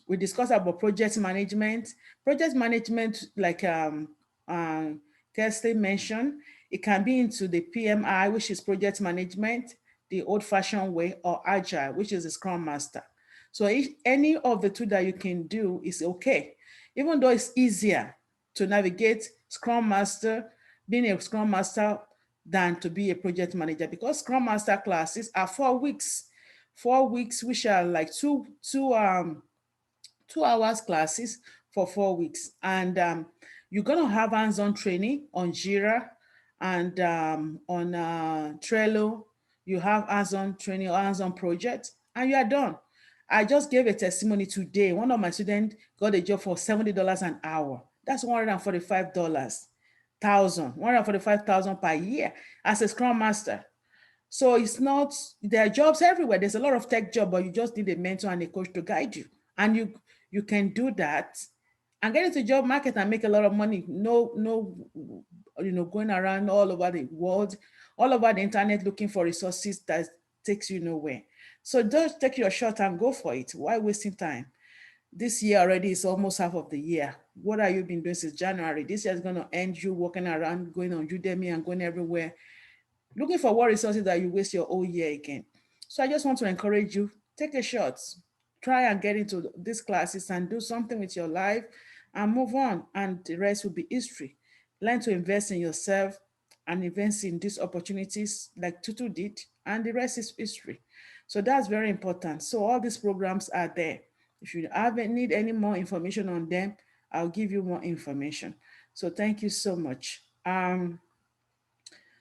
we discussed about project management. Project management, like Kerstin mentioned, it can be into the PMI, which is project management, the old-fashioned way, or agile, which is the Scrum Master. So any of the two that you can do is okay, even though it's easier to navigate Scrum Master, being a Scrum Master, than to be a project manager, because Scrum Master classes are 4 weeks. 4 weeks, which are like two hours classes for 4 weeks. And you're gonna have hands-on training on Jira and on Trello. You have hands-on training, hands-on project, and you are done. I just gave a testimony today. One of my students got a job for $70 an hour. That's $145,000 per year as a Scrum Master. So it's not, there are jobs everywhere. There's a lot of tech jobs, but you just need a mentor and a coach to guide you. And you can do that and get into the job market and make a lot of money. No, going around all over the world, all over the internet looking for resources that takes you nowhere. So just take your shot and go for it. Why wasting time? This year already is almost half of the year. What have you been doing since January? This year is going to end you walking around, going on Udemy and going everywhere, looking for what resources that you waste your whole year again. So I just want to encourage you, take a shot, try and get into these classes and do something with your life and move on, and the rest will be history. Learn to invest in yourself and invest in these opportunities like Tutu did, and the rest is history. So that's very important. So all these programs are there. If you need any more information on them, I'll give you more information. So thank you so much.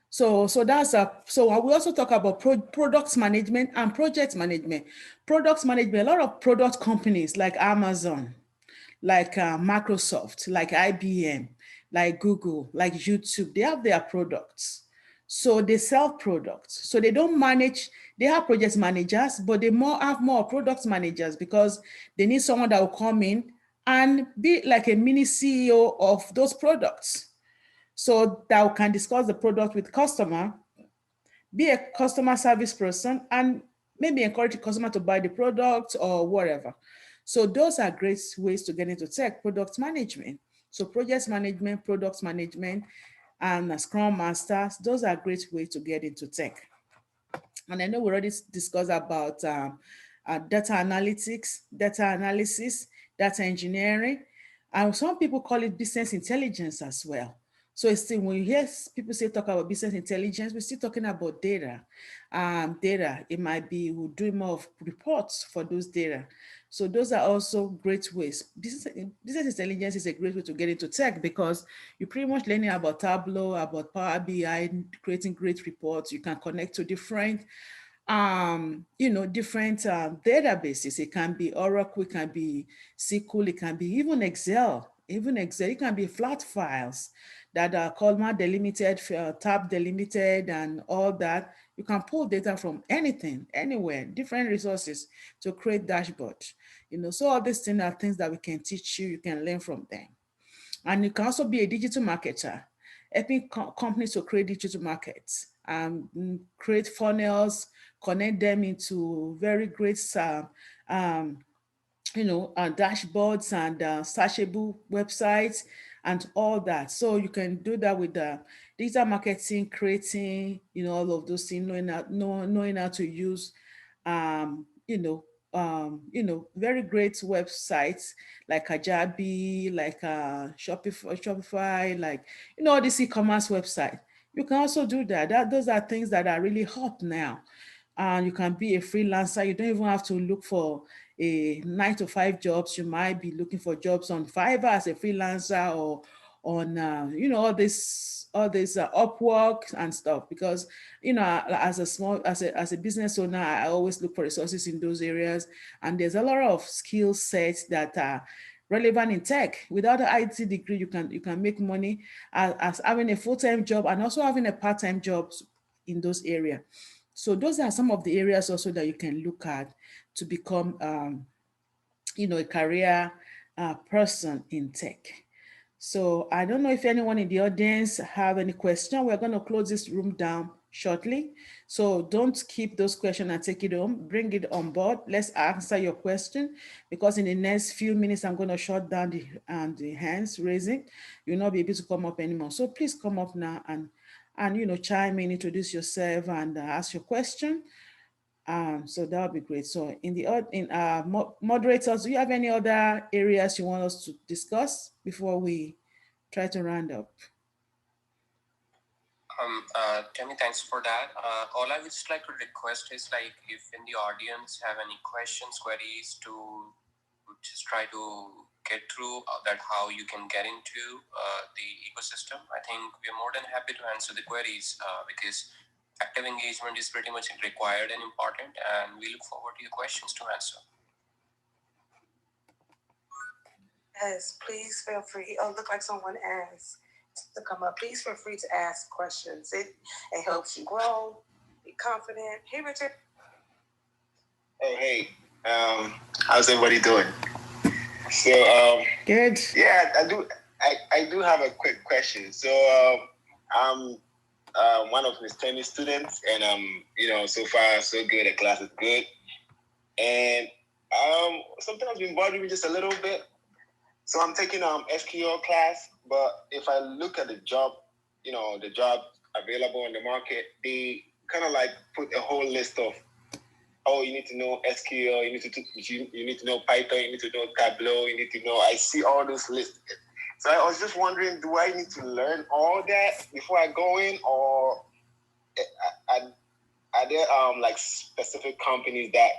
So we also talk about products management and project management. Products management, a lot of product companies like Amazon, like Microsoft, like IBM, like Google, like YouTube. They have their products. So they sell products. So they don't manage, they have project managers, but they have more product managers because they need someone that will come in and be like a mini CEO of those products. So that can discuss the product with customer, be a customer service person, and maybe encourage the customer to buy the product or whatever. So those are great ways to get into tech, product management. So project management, product management, and Scrum Masters, those are great ways to get into tech. And I know we already discussed about data analytics, data analysis, data engineering, and some people call it business intelligence as well. So it's still, when you hear people talk about business intelligence, we're still talking about data. Data, it might be we're doing more of reports for those data. So those are also great ways. Business intelligence is a great way to get into tech because you're pretty much learning about Tableau, about Power BI, creating great reports. You can connect to different different databases. It can be Oracle, it can be SQL, it can be even Excel. Even Excel, it can be flat files that are column delimited, tab delimited, and all that. You can pull data from anything, anywhere, different resources to create dashboard. So all these things are things that we can teach you. You can learn from them. And you can also be a digital marketer, helping companies to create digital markets, create funnels, connect them into very great dashboards and searchable websites and all that. So you can do that with digital marketing, creating, all of those things, knowing how to use, very great websites like Kajabi, like Shopify, like, all these e-commerce websites. You can also do that. Those are things that are really hot now. And you can be a freelancer. You don't even have to look for a 9-to-5 jobs. You might be looking for jobs on Fiverr as a freelancer or on, all this Upwork and stuff. Because, as a business owner, I always look for resources in those areas. And there's a lot of skill sets that are relevant in tech. Without an IT degree, you can make money as having a full-time job and also having a part-time job in those areas. So those are some of the areas also that you can look at to become, a career person in tech. So I don't know if anyone in the audience have any question. We're going to close this room down shortly. So don't keep those questions and take it home. Bring it on board. Let's answer your question, because in the next few minutes, I'm going to shut down the hands raising. You'll not be able to come up anymore. So please come up now and chime in, introduce yourself, and ask your question. So that would be great. So moderators, do you have any other areas you want us to discuss before we try to round up? Temi, thanks for that. All I would just like to request is, like, if in the audience have any questions, queries, to just try to get through that, how you can get into the ecosystem. I think we're more than happy to answer the queries because active engagement is pretty much required and important, and we look forward to your questions to answer. Yes, please feel free. Oh, look like someone asked to come up. Please feel free to ask questions. It helps you grow, be confident. Hey, Richard. Oh, hey. How's everybody doing? So, good. Yeah, I do have a quick question. So, I'm one of Ms. Temi's students, and so far so good. The class is good, and sometimes been bothering me just a little bit. So I'm taking SQL class, but if I look at the job, the job available in the market, they kind of like put a whole list of, oh, you need to know SQL, you need to know Python, you need to know Tableau, you need to know. I see all those lists. So I was just wondering, do I need to learn all that before I go in, or are there like specific companies that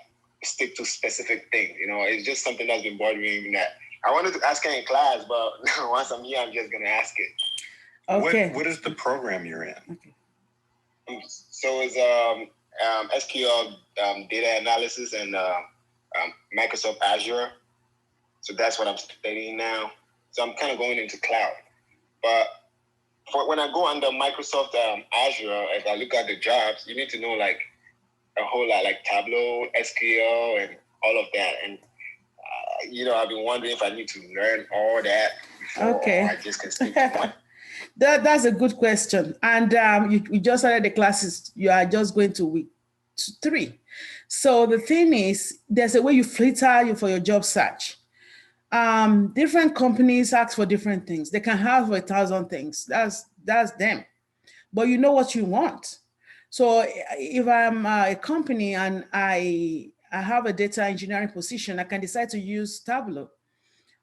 stick to specific things? It's just something that's been bothering me that I wanted to ask her in class, but once I'm here, I'm just gonna ask it. Okay. What is the program you're in? Okay. So it's SQL data analysis and Microsoft Azure. So that's what I'm studying now. So I'm kind of going into cloud. But when I go under Microsoft Azure, if I look at the jobs, you need to know like a whole lot, like Tableau, SQL, and all of that. And I've been wondering if I need to learn all that before, okay. or I just can stick to one. That's a good question. And you just started the classes. You are just going to week 3. So the thing is, there's a way you filter you for your job search. Different companies ask for different things. They can have 1,000 things. That's them. But you know what you want. So if I'm a company and I have a data engineering position, I can decide to use Tableau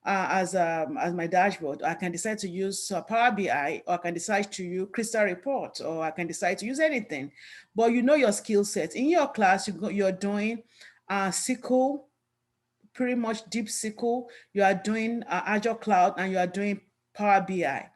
as my dashboard. I can decide to use Power BI, or I can decide to use Crystal Report, or I can decide to use anything. But you know your skill set. In your class, you're doing SQL, pretty much deep SQL. You are doing Azure Cloud, and you are doing Power BI.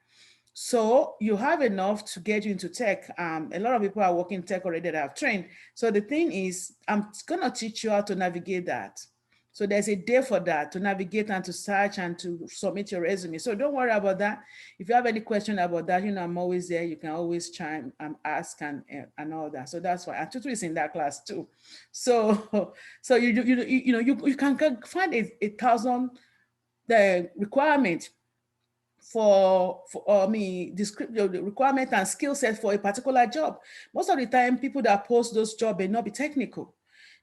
So you have enough to get you into tech. A lot of people are working tech already that I've trained. So the thing is, I'm gonna teach you how to navigate that. So there's a day for that, to navigate and to search and to submit your resume. So don't worry about that. If you have any question about that, I'm always there. You can always chime and ask and all that. So that's why. And Tutu is in that class too. So you can find a 1,000 the requirement for the requirement and skill set for a particular job. Most of the time, people that post those jobs may not be technical.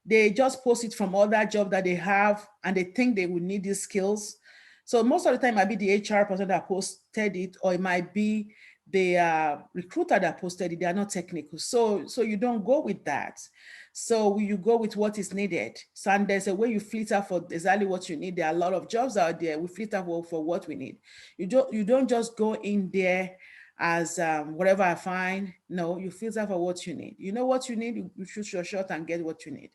They just post it from other job that they have, and they think they would need these skills. So most of the time, it might be the HR person that posted it, or it might be the recruiter that posted it. They are not technical. So you don't go with that. So you go with what is needed. So, and there's a way you filter for exactly what you need. There are a lot of jobs out there. We filter for what we need. You don't just go in there as whatever I find. No, you filter for what you need. You know what you need, you shoot your shot and get what you need.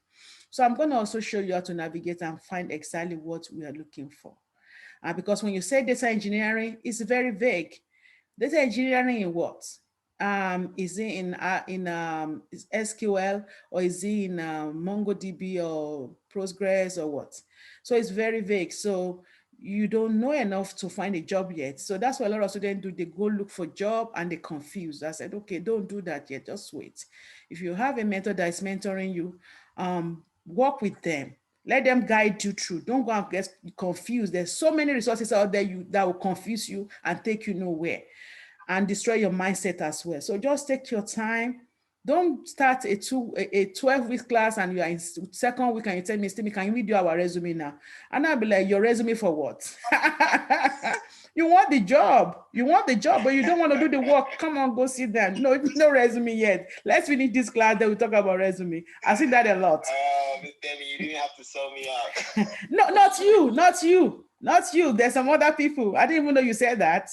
So I'm going to also show you how to navigate and find exactly what we are looking for. Because when you say data engineering, it's very vague. Data engineering in what? Is it in is SQL, or is it in MongoDB or Postgres or what? So it's very vague. So you don't know enough to find a job yet. So that's what a lot of students do. They go look for a job and they confuse. I said, okay, don't do that yet. Just wait. If you have a mentor that is mentoring you, work with them. Let them guide you through. Don't go and get confused. There's so many resources out there that will confuse you and take you nowhere and destroy your mindset as well. So just take your time. Don't start a 12-week class and you are in second week and you tell me, Steve, can we do our resume now? And I'll be like, your resume for what? You want the job. You want the job, but you don't want to do the work. Come on, go sit down. No resume yet. Let's finish this class, then we talk about resume. I see that a lot. Miss Temi, you didn't have to sell me out. No, not you. There's some other people. I didn't even know you said that.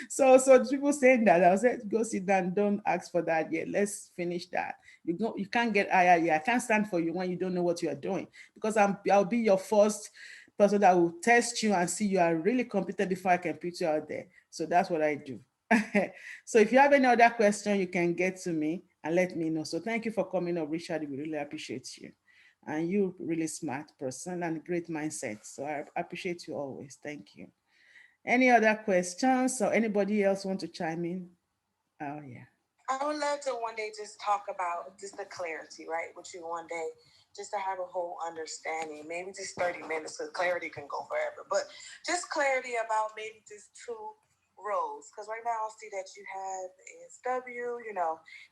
So people saying that, I said, go sit down. Don't ask for that yet. Let's finish that. You can't get IIE. I can't stand for you when you don't know what you are doing, because I'll be your first person that will test you and see you are really competent before I can put you out there. So that's what I do. So if you have any other question, you can get to me and let me know. So thank you for coming up, Richard. We really appreciate you. And you're really smart person and great mindset. So I appreciate you always. Thank you. Any other questions or anybody else want to chime in? Oh, yeah. I would love to one day just talk about just the clarity, right, with you one day, just to have a whole understanding, maybe just 30 minutes, because clarity can go forever, but just clarity about maybe just 2 roles. Because right now I see that you have ASW,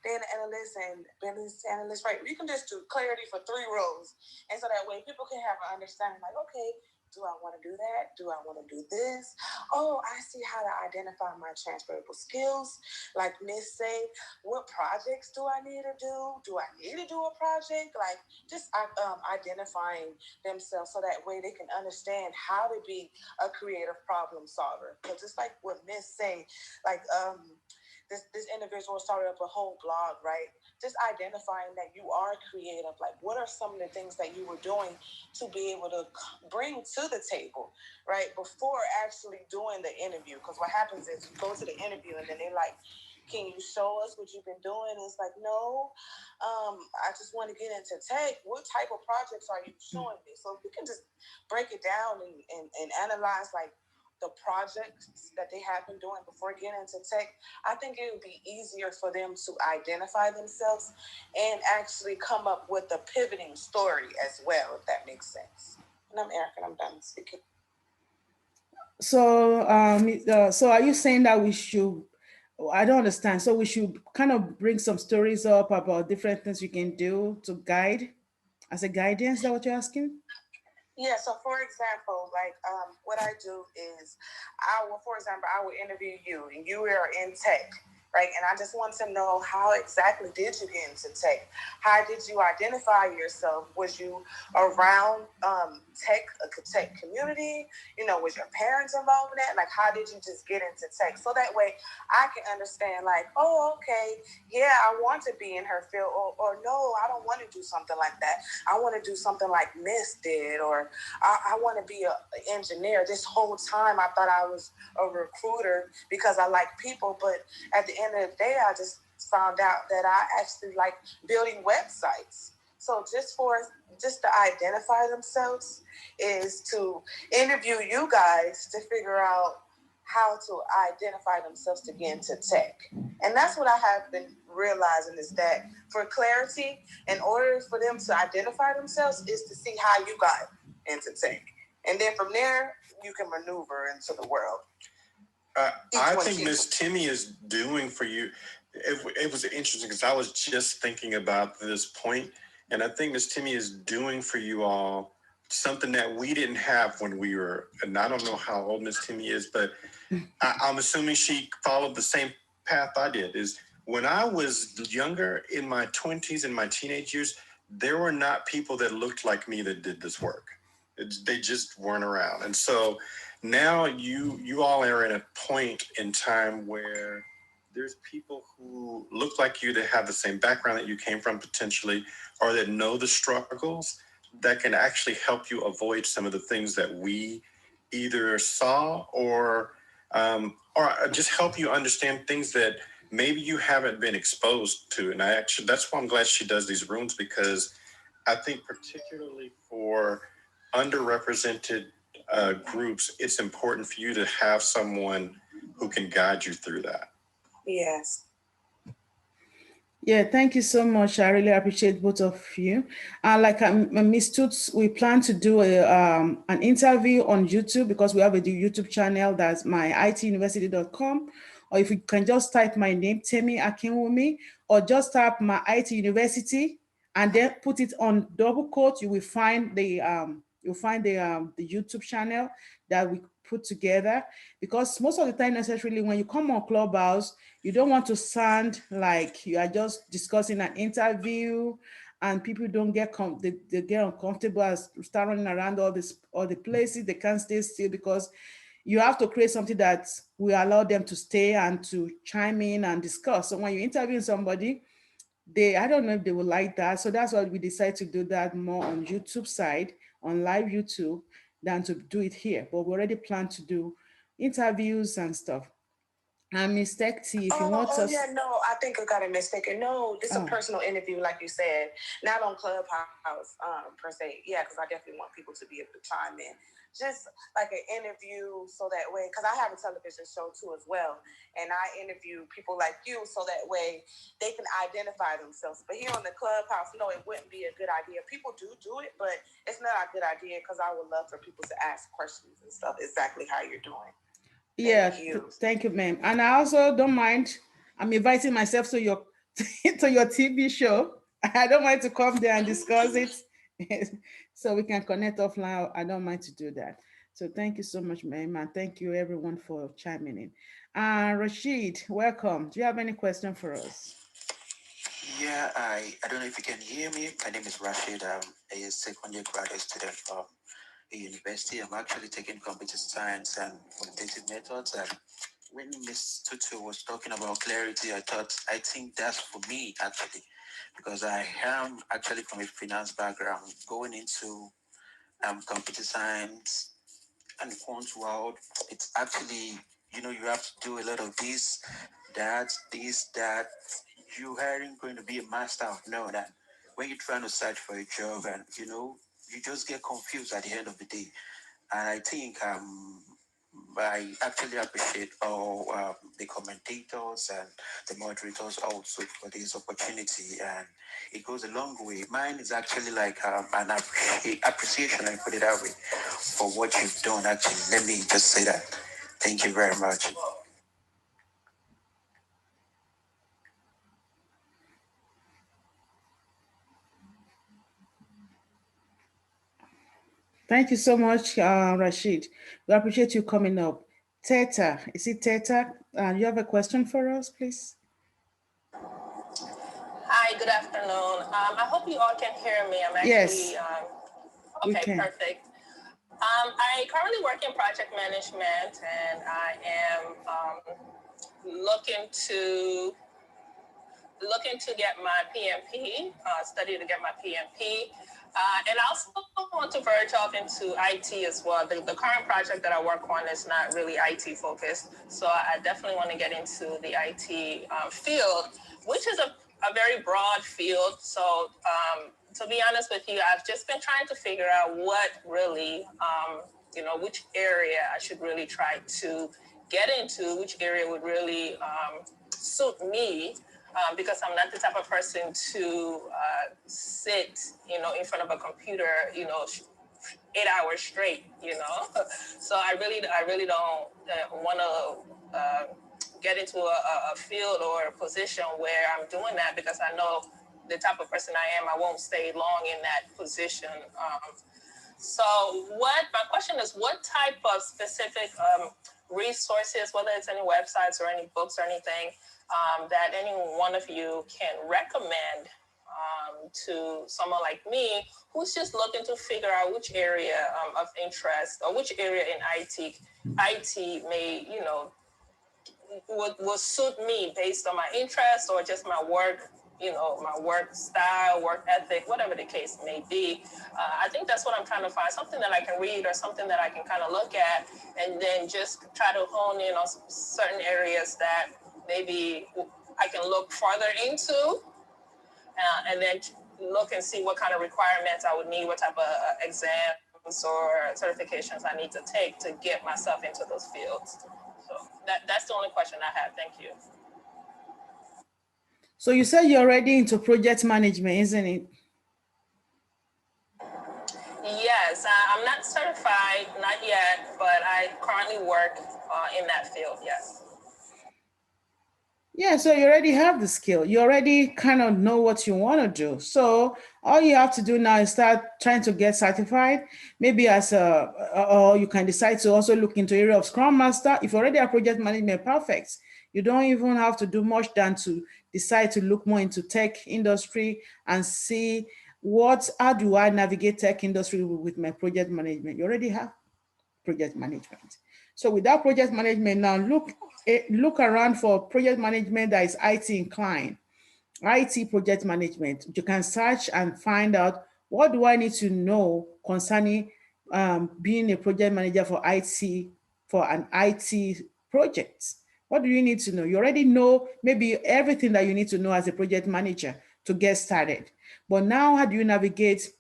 data analyst and business analyst, right? You can just do clarity for 3 roles. And so that way people can have an understanding like, okay, do I want to do that? Do I want to do this? Oh, I see how to identify my transferable skills. Like Miss say, what projects do I need to do? Do I need to do a project? Like just identifying themselves so that way they can understand how to be a creative problem solver. Because it's like what Miss say, like this individual started up a whole blog, right? Just identifying that you are creative. Like, what are some of the things that you were doing to be able to bring to the table, right? Before actually doing the interview. Because what happens is you go to the interview and then they're like, Can you show us what you've been doing? And it's like, no, I just want to get into tech. What type of projects are you showing me? So if we can just break it down and analyze like the projects that they have been doing before getting into tech, I think it would be easier for them to identify themselves and actually come up with a pivoting story as well, if that makes sense. And I'm Erica, and I'm done speaking. So are you saying that we should? I don't understand. So we should kind of bring some stories up about different things you can do to guide as a guidance. Is that what you're asking? Yeah, so for example, like what I do is I will interview you and you are in tech, right? And I just want to know how exactly did you get into tech? How did you identify yourself? Was you around tech community? You know, was your parents involved in that? Like, how did you just get into tech? So that way I can understand like, oh, okay, yeah, I want to be in her field, or no, I don't want to do something like that. I want to do something like Miss did, or I want to be an engineer. This whole time I thought I was a recruiter because I like people, but at the end of the day, I just found out that I actually like building websites. So just to identify themselves is to interview you guys to figure out how to identify themselves to get into tech. And that's what I have been realizing is that for clarity, in order for them to identify themselves is to see how you got into tech. And then from there, you can maneuver into the world. I think Miss Temi is doing for you. It was interesting because I was just thinking about this point, and I think Miss Temi is doing for you all something that we didn't have when we were. And I don't know how old Miss Temi is, but I'm assuming she followed the same path I did. Is when I was younger, in my 20s and my teenage years, there were not people that looked like me that did this work. They just weren't around, and so now you all are in a point in time where there's people who look like you that have the same background that you came from potentially, or that know the struggles that can actually help you avoid some of the things that we either saw or just help you understand things that maybe you haven't been exposed to. And that's why I'm glad she does these rooms, because I think particularly for underrepresented groups, it's important for you to have someone who can guide you through that. Yes. Yeah, thank you so much. I really appreciate both of you. Like Ms. Toots, we plan to do an interview on YouTube because we have a YouTube channel that's myituniversity.com. Or if you can just type my name, Temi Akinwumi, or just type my IT University and then put it on double quote, you will find the YouTube channel that we put together. Because most of the time, necessarily when you come on Clubhouse, you don't want to sound like you are just discussing an interview and people don't get they get uncomfortable as start running around all the places. They can't stay still because you have to create something that will allow them to stay and to chime in and discuss. So when you're interviewing somebody, I don't know if they will like that. So that's why we decided to do that more on YouTube side, on live YouTube, than to do it here. But we already plan to do interviews and stuff. And Mistake T, if you want to. Yeah, no, I think I got it mistaken. No, this is a personal interview, like you said, not on Clubhouse per se. Yeah, because I definitely want people to be able to chime in. Just like an interview, so that way, because I have a television show too as well, and I interview people like you, so that way they can identify themselves. But here on the Clubhouse, no, it wouldn't be a good idea. People do it, but it's not a good idea because I would love for people to ask questions and stuff. Exactly how you're doing. Yeah, thank you, ma'am. And I also don't mind. I'm inviting myself to your to your TV show. I don't mind to come there and discuss it, so we can connect offline. I don't mind to do that. So thank you so much, ma'am, and thank you everyone for chiming in. Rashid, welcome. Do you have any question for us? Yeah, I don't know if you can hear me. My name is Rashid. I'm a second year graduate student from a university. I'm actually taking computer science and quantitative methods. And when Ms. Tutu was talking about clarity, I think that's for me actually, because I am actually from a finance background. Going into computer science and quant world, it's actually You have to do a lot of this, that, this, that. You aren't going to be a master of knowing that when you're trying to search for a job, and you just get confused at the end of the day. And I think I actually appreciate all the commentators and the moderators also for this opportunity, and it goes a long way. Mine is actually like an appreciation, I put it that way, for what you've done. Actually, let me just say that. Thank you very much. Thank you so much, Rashid. We appreciate you coming up. Teta, is it Teta? You have a question for us, please? Hi, good afternoon. I hope you all can hear me. I'm actually, Yes, okay, perfect. I currently work in project management, and I am looking to get my PMP, study to get my PMP. And I also want to verge off into IT as well. The current project that I work on is not really IT focused. So I definitely want to get into the IT field, which is a very broad field. So to be honest with you, I've just been trying to figure out what really, which area I should really try to get into, which area would really suit me. Because I'm not the type of person to sit, in front of a computer, 8 hours straight, So I really don't want to get into a field or a position where I'm doing that, because I know the type of person I am, I won't stay long in that position. So my question is, what type of specific resources, whether it's any websites or any books or anything, that any one of you can recommend to someone like me who's just looking to figure out which area of interest or which area in IT may, will suit me based on my interest or just my work, my work style, work ethic, whatever the case may be. I think that's what I'm trying to find, something that I can read or something that I can kind of look at and then just try to hone in on certain areas that maybe I can look farther into, and then look and see what kind of requirements I would need, what type of exams or certifications I need to take to get myself into those fields. So that's the only question I have. Thank you. So you said you're already into project management, isn't it? Yes, I'm not certified, not yet, but I currently work in that field, yes. Yeah, so you already have the skill. You already kind of know what you want to do. So all you have to do now is start trying to get certified. Maybe or you can decide to also look into area of Scrum Master. If you already have project management, perfect. You don't even have to do much than to decide to look more into tech industry and see how do I navigate tech industry with my project management. You already have project management. So with that project management, now look around for project management that is IT inclined, IT project management. You can search and find out, what do I need to know concerning being a project manager for IT, for an IT project? What do you need to know? You already know maybe everything that you need to know as a project manager to get started. But now, how do you navigate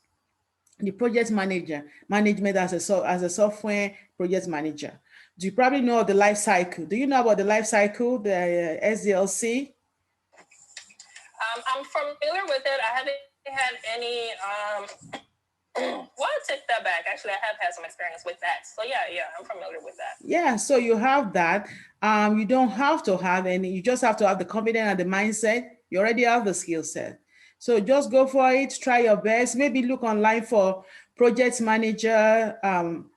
the project management as a software project manager? Do you probably know the life cycle? Do you know about the life cycle, the SDLC? I'm familiar with it. I haven't had any. Well, I take that back. Actually, I have had some experience with that. So yeah, I'm familiar with that. Yeah, so you have that. You don't have to have any. You just have to have the confidence and the mindset. You already have the skill set. So just go for it. Try your best. Maybe look online for project manager,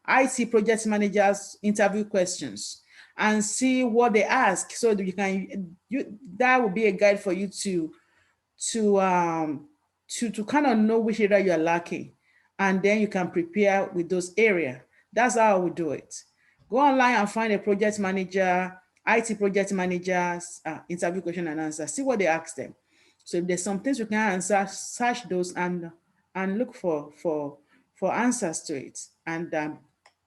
IT project managers interview questions and see what they ask, so that that will be a guide for you to kind of know which area you're lacking, and then you can prepare with those areas. That's how we do it. Go online and find a project manager, IT project managers, interview question and answer. See what they ask them. So if there's some things you can answer, search those and look for answers to it, and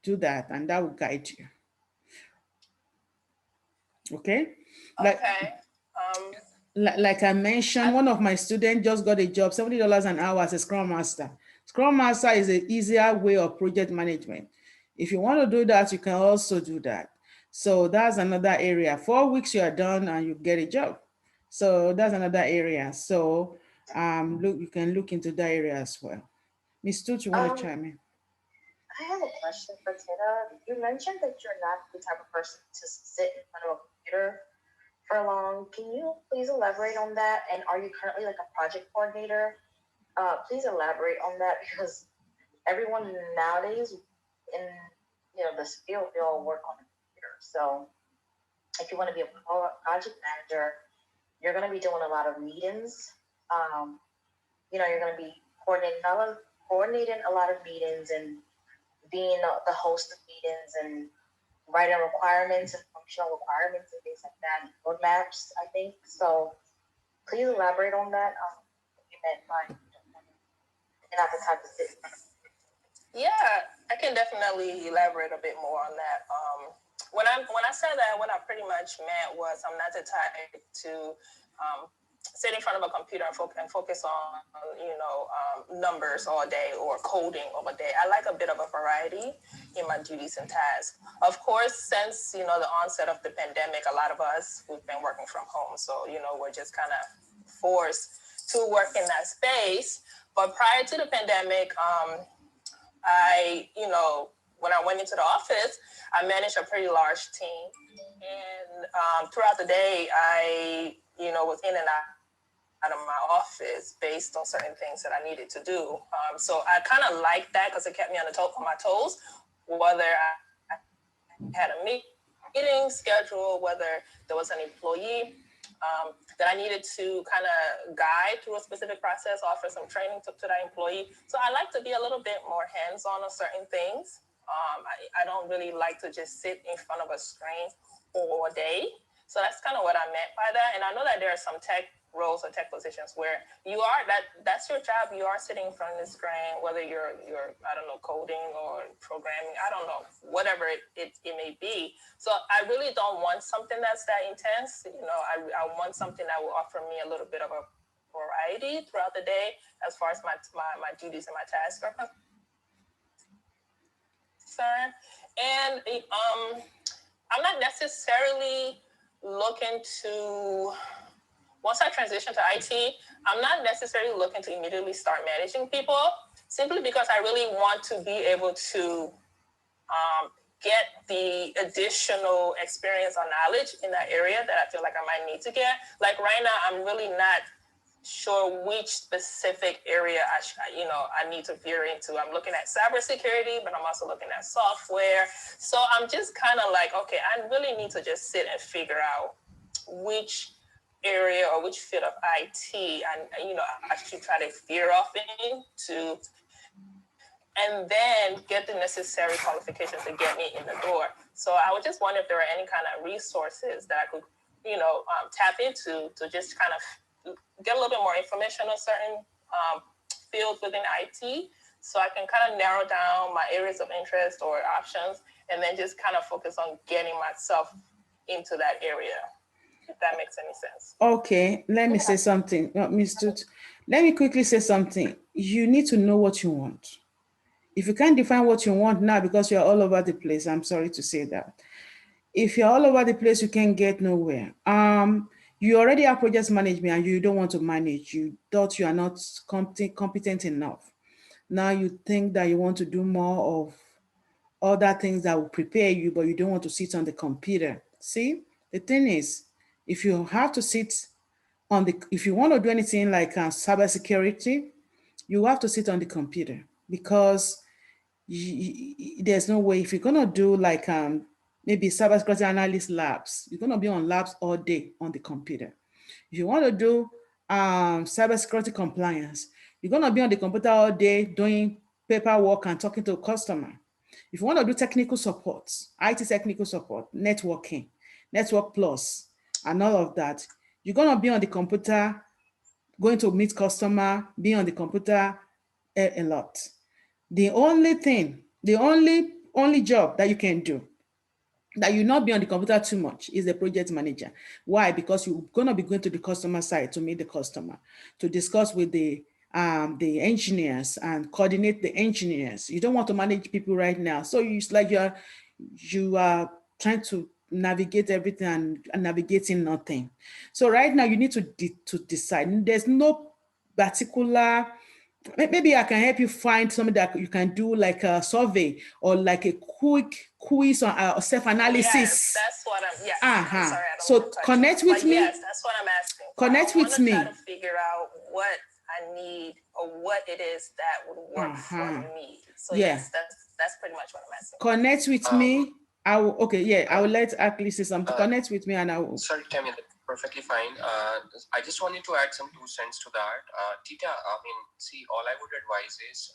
do that, and that will guide you. Okay. Okay. Like I mentioned, one of my students just got a job, $70 an hour as a Scrum Master. Scrum Master is an easier way of project management. If you want to do that, you can also do that. So that's another area. 4 weeks you are done and you get a job. So that's another area. So look, you can look into that area as well. Ms. Toots, you want to chime in? I have a question for Tina. You mentioned that you're not the type of person to sit in front of a computer for long. Can you please elaborate on that? And are you currently like a project coordinator? Please elaborate on that, because everyone nowadays in this field, they all work on a computer. So if you want to be a project manager, you're going to be doing a lot of meetings. You're going to be coordinating a lot of meetings and being the host of meetings and writing requirements and functional requirements and things like that, roadmaps, I think. So please elaborate on that. What you meant by you're not the type of sit. Yeah, I can definitely elaborate a bit more on that. When I said that, what I pretty much meant was I'm not the type to sit in front of a computer and focus on numbers all day or coding all day. I like a bit of a variety in my duties and tasks. Of course, since the onset of the pandemic, a lot of us, we've been working from home, so we're just kind of forced to work in that space. But prior to the pandemic, when I went into the office, I managed a pretty large team. And throughout the day, I, was in and out of my office based on certain things that I needed to do. So I kind of liked that because it kept me on my toes, whether I had a meeting schedule, whether there was an employee that I needed to kind of guide through a specific process, offer some training to that employee. So I like to be a little bit more hands-on on certain things. I don't really like to just sit in front of a screen all day. So that's kind of what I meant by that. And I know that there are some tech roles or tech positions where that's your job. You are sitting in front of the screen, whether you're I don't know, coding or programming, I don't know, whatever it may be. So I really don't want something that's that intense. I want something that will offer me a little bit of a variety throughout the day as far as my duties and my tasks are concerned. And I'm not necessarily looking to, once I transition to IT, I'm not necessarily looking to immediately start managing people, simply because I really want to be able to get the additional experience or knowledge in that area that I feel like I might need to get. Like right now, I'm really not sure which specific area I need to veer into. I'm looking at cybersecurity, but I'm also looking at software. So I'm just kind of like, okay, I really need to just sit and figure out which area or which field of IT I should try to veer off into, and then get the necessary qualifications to get me in the door. So I would just wonder if there are any kind of resources that I could, tap into to just kind of get a little bit more information on certain fields within IT, so I can kind of narrow down my areas of interest or options, and then just kind of focus on getting myself into that area, if that makes any sense. Okay, let me say something. Ms. Toots, let me quickly say something. You need to know what you want. If you can't define what you want now because you're all over the place, I'm sorry to say that. If you're all over the place, you can't get nowhere. You already have project management and you don't want to manage. You thought you are not competent enough. Now you think that you want to do more of other things that will prepare you, but you don't want to sit on the computer. See, the thing is, if you have to sit if you want to do anything like cybersecurity, you have to sit on the computer, because there's no way. If you're going to do like maybe cybersecurity analyst labs, you're going to be on labs all day on the computer. If you want to do cybersecurity compliance, you're going to be on the computer all day doing paperwork and talking to a customer. If you want to do technical support, IT technical support, networking, network plus, and all of that, you're going to be on the computer, going to meet customer, be on the computer a lot. The only thing, the only job that you can do that you not be on the computer too much is the project manager. Why? Because you're going to be going to the customer side to meet the customer, to discuss with the engineers and coordinate the engineers. You don't want to manage people right now. So it's like you are trying to navigate everything and navigating nothing. So right now you need to decide. There's no particular, maybe I can help you find something that you can do like a survey or like a quick quiz on self-analysis. Yes, that's what I'm. Yes, I'm sorry. I don't So want to cut connect you off, with but me. Yes, that's what I'm asking. Connect I with me. want to try to figure out what I need or what it is that would work for me. So yes, that's pretty much what I'm asking. Connect with me. I will. Okay, yeah. I will let Akli say something. Connect with me, and I will. Sorry, Temi, perfectly fine. I just wanted to add some 2 cents to that. Tita, I mean, see, all I would advise is,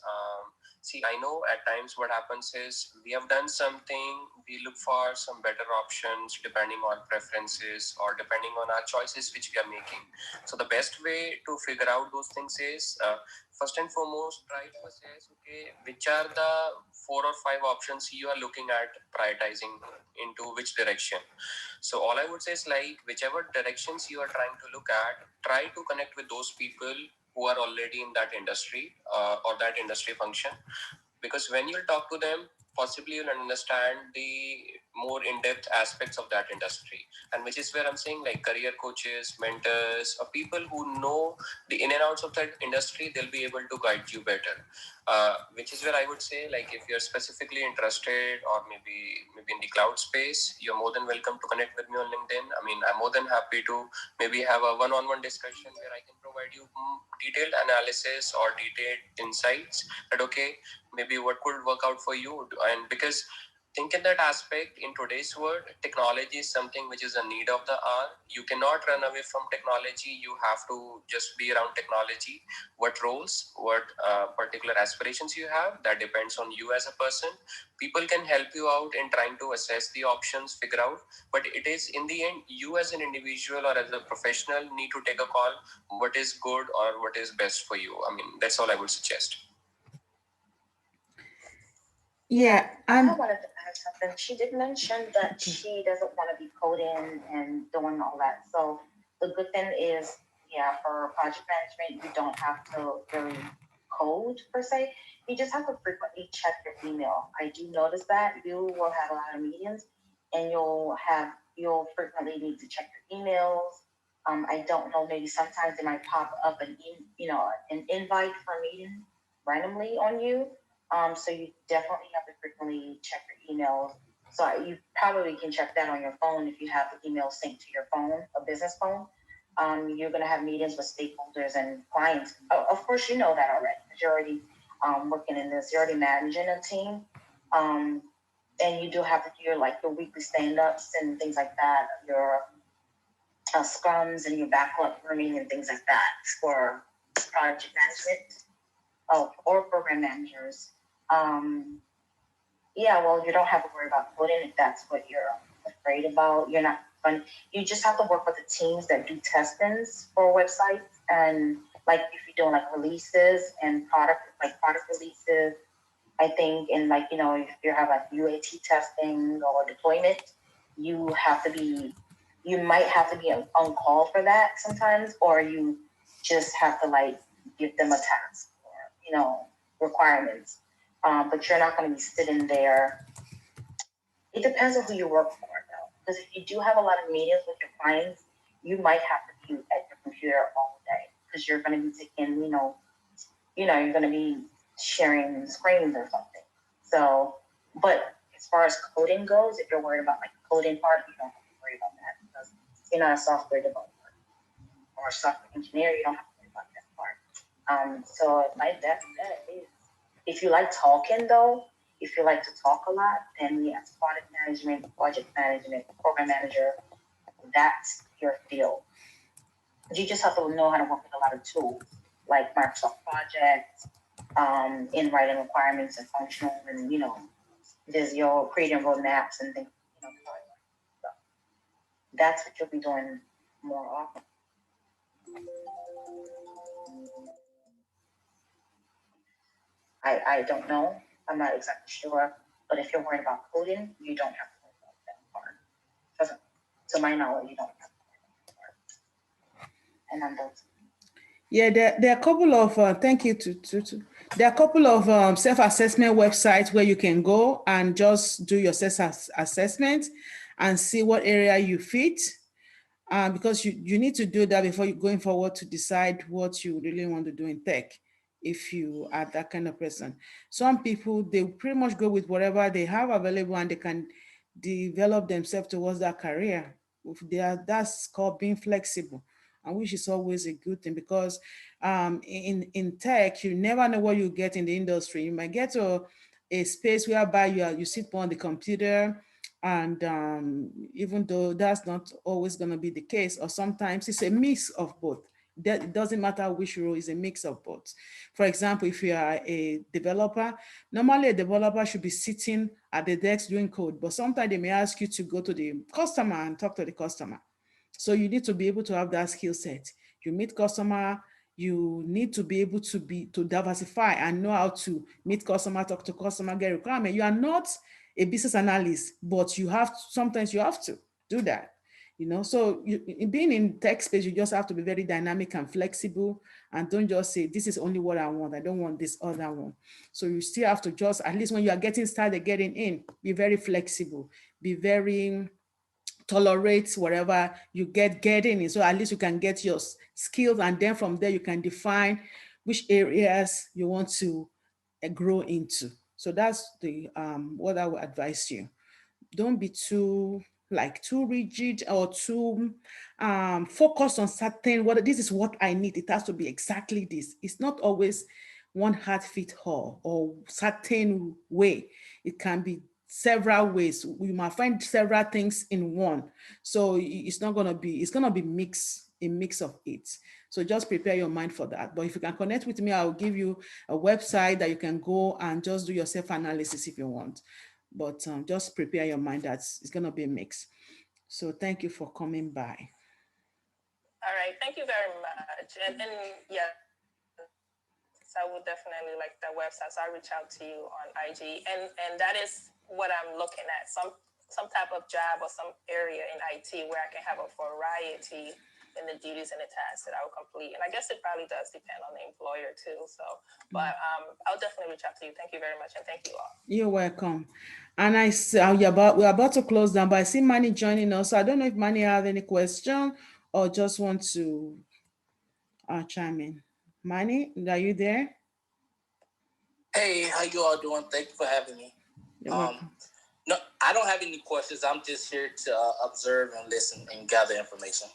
see, I know at times what happens is we have done something, we look for some better options depending on preferences or depending on our choices which we are making. So the best way to figure out those things is, first and foremost, try to assess, okay, which are the 4 or 5 options you are looking at prioritizing into which direction. So all I would say is, like, whichever directions you are trying to look at, try to connect with those people who are already in that industry or that industry function. Because when you talk to them, possibly you'll understand the more in-depth aspects of that industry. And which is where I'm saying, like, career coaches, mentors, or people who know the in and outs of that industry, they'll be able to guide you better. Which is where I would say, like, if you're specifically interested or maybe in the cloud space, you're more than welcome to connect with me on LinkedIn. I mean, I'm more than happy to maybe have a one-on-one discussion where I can provide you detailed analysis or detailed insights that, okay, maybe what could work out for you. And because think in that aspect, in today's world, technology is something which is a need of the hour. You cannot run away from technology. You have to just be around technology. What roles, what particular aspirations you have, that depends on you as a person. People can help you out in trying to assess the options, figure out, but it is in the end, you as an individual or as a professional need to take a call what is good or what is best for you. I mean, that's all I would suggest. Yeah, I wanted to add something. She did mention that she doesn't want to be coding and doing all that. So the good thing is, for project management, you don't have to really code per se. You just have to frequently check your email. I do notice that you will have a lot of meetings, and you'll frequently need to check your emails. I don't know, maybe sometimes it might pop up an invite for a meeting randomly on you. So you definitely have to frequently check your emails. So you probably can check that on your phone if you have the email synced to your phone, a business phone. You're going to have meetings with stakeholders and clients. Of course, you know that already because you're already working in this. You're already managing a team. And you do have to do your weekly stand-ups and things like that, your scrums and your backlog grooming and things like that for project management or program managers. Well, you don't have to worry about coding if that's what you're afraid about. You're not fun. You just have to work with the teams that do testings for websites, and like if you're doing like releases and product releases, I think, and if you have like UAT testing or deployment, you might have to be on call for that sometimes, or you just have to give them a task or requirements. But you're not going to be sitting there. It depends on who you work for, though. Because if you do have a lot of meetings with your clients, you might have to be at your computer all day because you're going to be taking, you're going to be sharing screens or something. So, but as far as coding goes, if you're worried about the coding part, you don't have to worry about that because you're not a software developer or a software engineer. You don't have to worry about that part. So that is. If you like talking, though, if you like to talk a lot, then yes, product management, project management, program manager, that's your field. You just have to know how to work with a lot of tools like Microsoft Project, in writing requirements and functional, and Visio, creating roadmaps and things. So that's what you'll be doing more often. I don't know. I'm not exactly sure. But if you're worried about coding, you don't have to worry about that To my knowledge, you don't. And I'm done. Yeah, there are a couple of, thank you there are a couple of self-assessment websites where you can go and just do your self-assessment and see what area you fit. Because you need to do that before you're going forward to decide what you really want to do in tech, if you are that kind of person. Some people, they pretty much go with whatever they have available and they can develop themselves towards that career. That's called being flexible, and which is always a good thing, because in tech, you never know what you get in the industry. You might get to a space whereby you sit on the computer, and even though that's not always going to be the case, or sometimes it's a mix of both. That it doesn't matter which role, is a mix of both. For example, if you are a developer, normally a developer should be sitting at the desk doing code, but sometimes they may ask you to go to the customer and talk to the customer. So you need to be able to have that skill set. You meet customer, you need to be able to diversify and know how to meet customer, talk to customer, get requirement. You are not a business analyst, but sometimes you have to do that. So being in tech space, you just have to be very dynamic and flexible, and don't just say, this is only what I want, I don't want this other one. So you still have to just, at least when you are getting started, getting in, be very flexible, be very tolerate whatever you get in. So at least you can get your skills, and then from there you can define which areas you want to grow into. So that's the what I would advise you. Don't be too rigid or too focused on certain, this is what I need, it has to be exactly this. It's not always one heart fit all or certain way. It can be several ways. We might find several things in one. So it's going to be a mix of it. So just prepare your mind for that. But if you can connect with me, I'll give you a website that you can go and just do your self-analysis if you want. But just prepare your mind that it's going to be a mix. So thank you for coming by. All right, thank you very much. And yeah, so I would definitely like that website. So I'll reach out to you on IG. And that is what I'm looking at, some type of job or some area in IT where I can have a variety in the duties and the tasks that I will complete. And I guess it probably does depend on the employer too. So, but I'll definitely reach out to you. Thank you very much. And thank you all. You're welcome. And we're about to close down, but I see Manny joining us. So I don't know if Manny have any question or just want to chime in. Manny, are you there? Hey, how you all doing? Thank you for having me. You're welcome. No, I don't have any questions. I'm just here to observe and listen and gather information.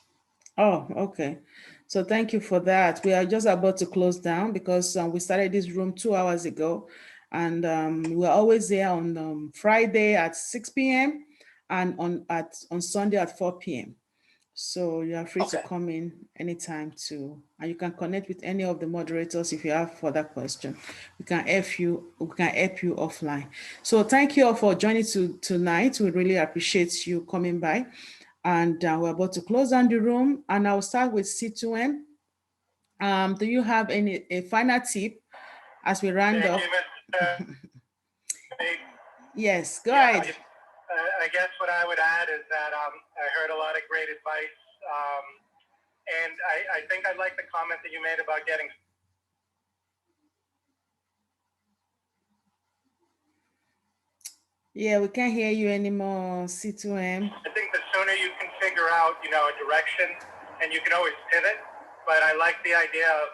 Oh, okay. So thank you for that. We are just about to close down because we started this room 2 hours ago, and we're always there on Friday at 6 p.m. and on Sunday at 4 p.m. So you are free to come in anytime too, and you can connect with any of the moderators if you have further question. We can help you offline. So thank you all for joining tonight. We really appreciate you coming by. And we're about to close down the room, and I'll start with C2M. Do you have a final tip as we round up? Yes, go ahead. I guess what I would add is that I heard a lot of great advice, and I think I like the comment that you made about getting. Yeah, we can't hear you anymore, C2M. I think the sooner you can figure out, a direction, and you can always pivot. But I like the idea of,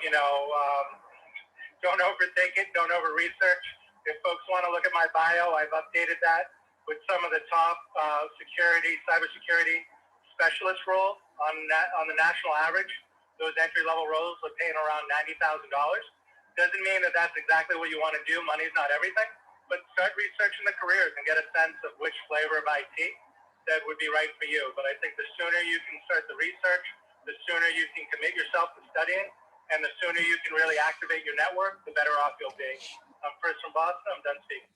don't overthink it, don't over-research. If folks want to look at my bio, I've updated that with some of the top cybersecurity specialist roles on the national average. Those entry-level roles are paying around $90,000. Doesn't mean that that's exactly what you want to do. Money's not everything. But start researching the careers and get a sense of which flavor of IT that would be right for you. But I think the sooner you can start the research, the sooner you can commit yourself to studying, and the sooner you can really activate your network, the better off you'll be. I'm Chris from Boston. I'm done speaking.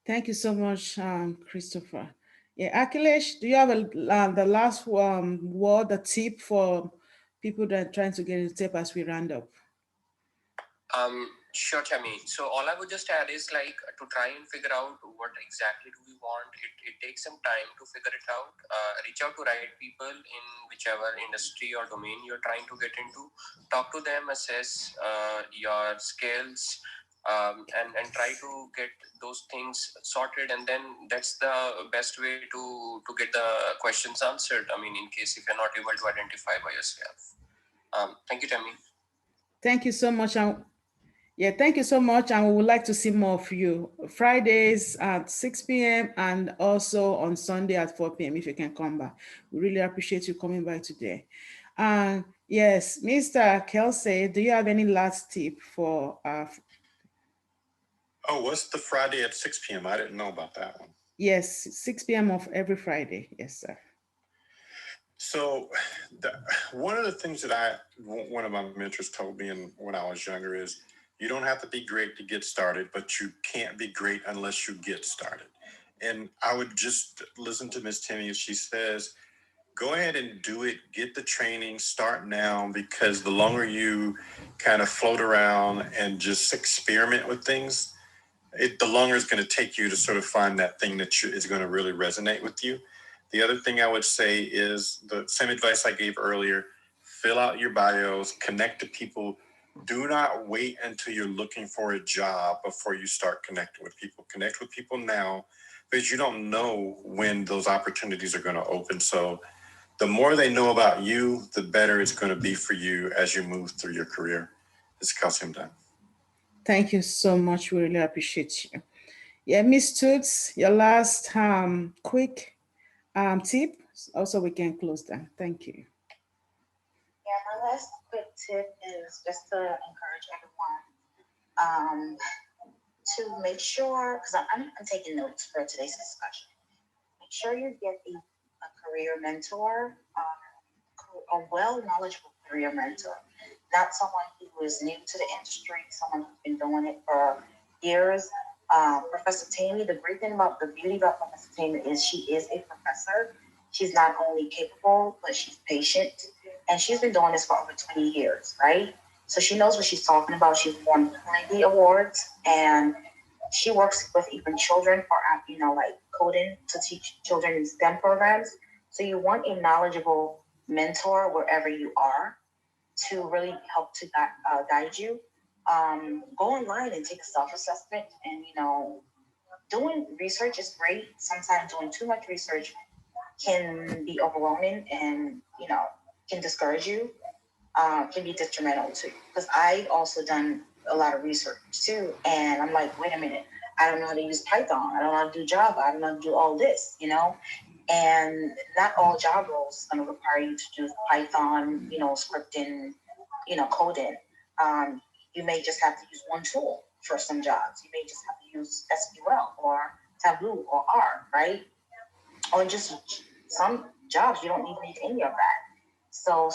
Thank you so much, Christopher. Yeah, Akhilesh, do you have the last word, a tip for people that are trying to get into tip as we round up? Sure, Temi. So all I would just add is like to try and figure out what exactly do we want. It takes some time to figure it out. Reach out to right people in whichever industry or domain you're trying to get into. Talk to them, assess your skills, and try to get those things sorted. And then that's the best way to get the questions answered. I mean, in case if you're not able to identify by yourself. Thank you, Temi. Thank you so much. Yeah, thank you so much. And we would like to see more of you. Fridays at 6 p.m. and also on Sunday at 4 p.m. if you can come back. We really appreciate you coming by today. Yes, Mr. Kelsey, do you have any last tip for Oh, what's the Friday at 6 p.m.? I didn't know about that one. Yes, 6 p.m. of every Friday. Yes, sir. So one of the things that one of my mentors told me when I was younger is you don't have to be great to get started, but you can't be great unless you get started. And I would just listen to Miss Temi as she says, go ahead and do it, get the training, start now, because the longer you kind of float around and just experiment with things, the longer it's going to take you to sort of find that thing that is going to really resonate with you. The other thing I would say is the same advice I gave earlier, fill out your bios, connect to people. Do not wait until you're looking for a job before you start connecting with people. Connect with people now because you don't know when those opportunities are going to open. So the more they know about you, the better it's going to be for you as you move through your career. It's calcium done. Thank you so much. We really appreciate you. Yeah, Miss Toots, your last quick tip. Also, we can close down. Thank you. Yeah, my last quick tip is just to encourage everyone to make sure, because I'm taking notes for today's discussion. Make sure you get a career mentor, a well-knowledgeable career mentor, not someone who is new to the industry, someone who's been doing it for years. Professor Temi, the great thing about the beauty about Professor Temi is she is a professor. She's not only capable, but she's patient. And she's been doing this for over 20 years, right? So she knows what she's talking about. She's won plenty awards, and she works with even children for, like coding to teach children in STEM programs. So you want a knowledgeable mentor wherever you are to really help to guide you. Go online and take a self-assessment, and doing research is great. Sometimes doing too much research can be overwhelming and can discourage you, can be detrimental too. Because I also done a lot of research too, and I'm like, wait a minute, I don't know how to use Python, I don't know how to do Java, I don't know how to do all this, and not all job roles going to require you to do Python, scripting, coding. You may just have to use one tool for some jobs. You may just have to use SQL or Tableau or R, right? Or just some jobs you don't even need any of that. So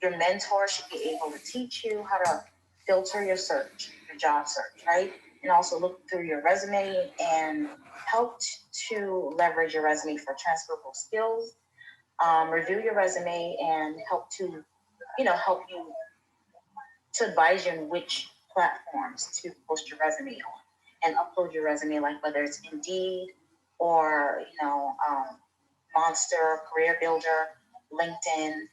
your mentor should be able to teach you how to filter your search, your job search, right? And also look through your resume and help to leverage your resume for transferable skills. Review your resume and help you to advise you on which platforms to post your resume on and upload your resume, like whether it's Indeed or Monster, Career Builder, LinkedIn.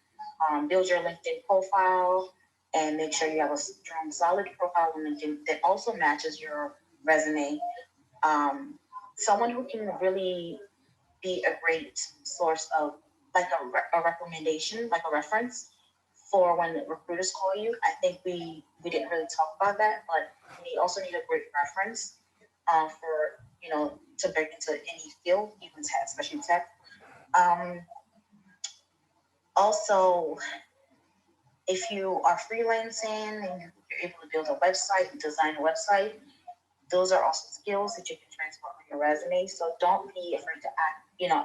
Build your LinkedIn profile and make sure you have a strong, solid profile on LinkedIn that also matches your resume. Someone who can really be a great source of like a recommendation, like a reference for when the recruiters call you. I think we didn't really talk about that, but we also need a great reference for to break into any field, even tech, especially tech. Also, if you are freelancing and you're able to build a website and design a website, those are also skills that you can transfer on your resume. So don't be afraid to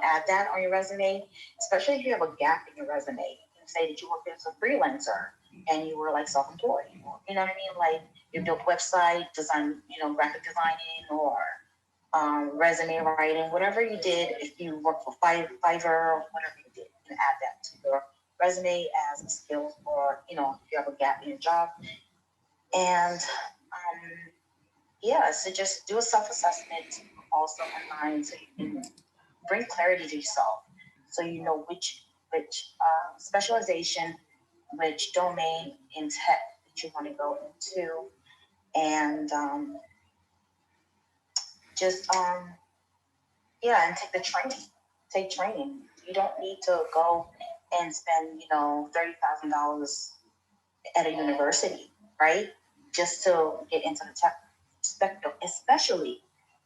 add that on your resume, especially if you have a gap in your resume. You can say that you worked as a freelancer and you were like self-employed. You know what I mean? Like you built website design, graphic designing or resume writing, whatever you did. If you work for Fiverr or whatever you did, you can add that to your resume as a skill, or if you have a gap in your job. And yeah, so just do a self-assessment also online so you can bring clarity to yourself, so you know which specialization, which domain in tech that you want to go into, and just yeah, and take the training. Take training. You don't need to go and spend $30,000 at a university, right? Just to get into the tech spectrum, especially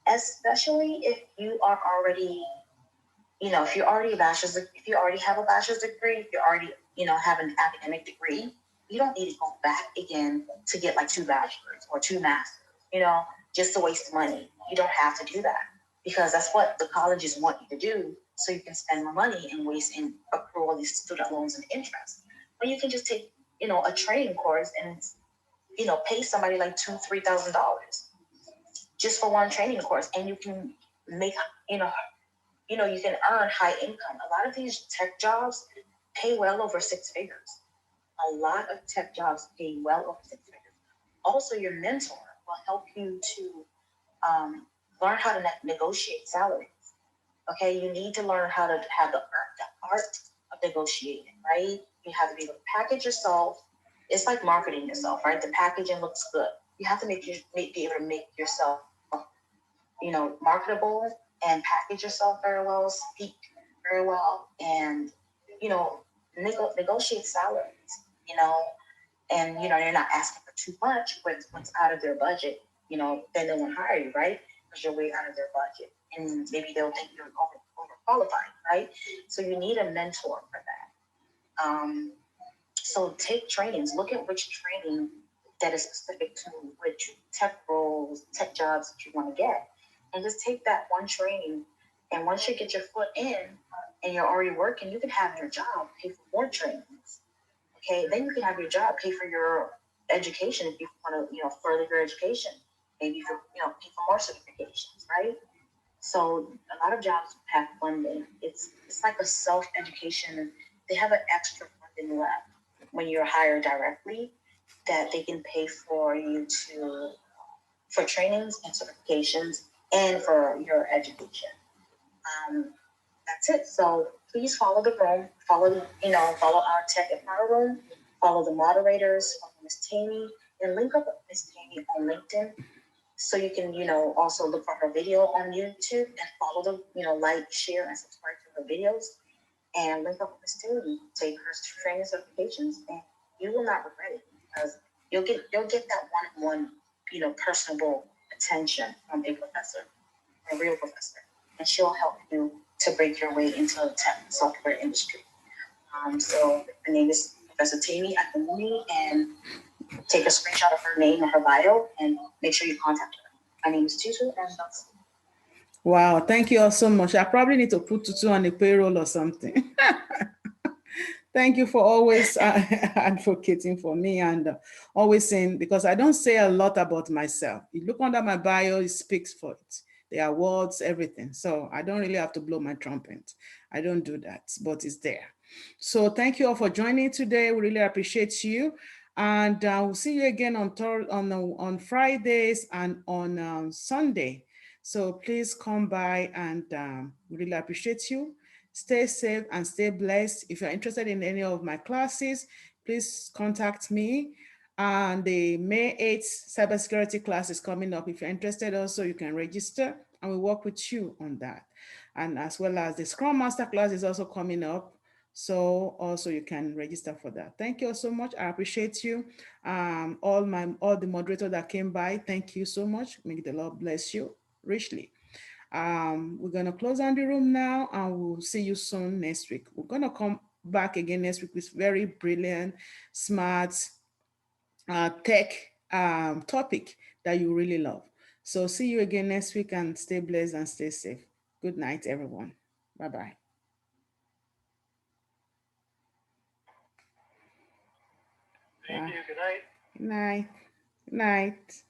if you are already, if you already if you already have a bachelor's degree, if you already, have an academic degree, you don't need to go back again to get like 2 bachelors or 2 masters, just to waste money. You don't have to do that, because that's what the colleges want you to do, so you can spend more money and waste and accrue all these student loans and interest. But you can just take, a training course and, pay somebody like $2,000-$3,000 just for one training course, and you can make, you can earn high income. A lot of these tech jobs pay well over 6 figures. A lot of tech jobs pay well over 6 figures. Also, your mentor will help you to learn how to negotiate salaries. Okay, you need to learn how to have the art of negotiating, right? You have to be able to package yourself. It's like marketing yourself, right? The packaging looks good. You have to be able to make yourself, marketable, and package yourself very well, speak very well, and negotiate salaries. And you're not asking for too much, but what's out of their budget, then they won't hire you, right? Because you're way out of their budget, and maybe they'll think you're overqualified, right? So you need a mentor for that. So take trainings. Look at which training that is specific to which tech roles, tech jobs that you want to get, and just take that one training. And once you get your foot in and you're already working, you can have your job pay for more trainings. Okay, then you can have your job pay for your education if you want to, further your education. Maybe for, pay for more certifications, right? So a lot of jobs have funding. It's like a self-education. They have an extra funding left when you're hired directly, that they can pay for you for trainings and certifications and for your education. That's it. So please follow the room, follow our Tech Empower room, follow the moderators, follow Ms. Temi, and link up with Ms. Temi on LinkedIn, so you can, also look for her video on YouTube and follow them, like, share, and subscribe to her videos, and link up with Ms. Temi, take her training certifications, and you will not regret it, because you'll get that one-on-one, personable attention from a professor, a real professor, and she'll help you to break your way into the tech software industry. So her name is Professor Temi Akinwumi, and take a screenshot of her name and her bio, and make sure you contact her. My name is Tutu, and that's it. Wow, thank you all so much. I probably need to put Tutu on the payroll or something. Thank you for always advocating for me, and always saying, because I don't say a lot about myself. You look under my bio, it speaks for it. The awards, everything. So I don't really have to blow my trumpet. I don't do that, but it's there. So thank you all for joining today. We really appreciate you. And we'll see you again on Fridays and on Sunday. So please come by, and we really appreciate you. Stay safe and stay blessed. If you're interested in any of my classes, please contact me. And the May 8th cybersecurity class is coming up. If you're interested also, you can register and we'll work with you on that. And as well as the Scrum Master class is also coming up. So also you can register for that. Thank you all so much. I appreciate you. All the moderators that came by, thank you so much. May the Lord bless you richly. We're gonna close down the room now, and we'll see you soon next week. We're gonna come back again next week with very brilliant, smart tech topic that you really love. So see you again next week, and stay blessed and stay safe. Good night, everyone. Bye-bye. Thank you. Good night. Good night. Good night.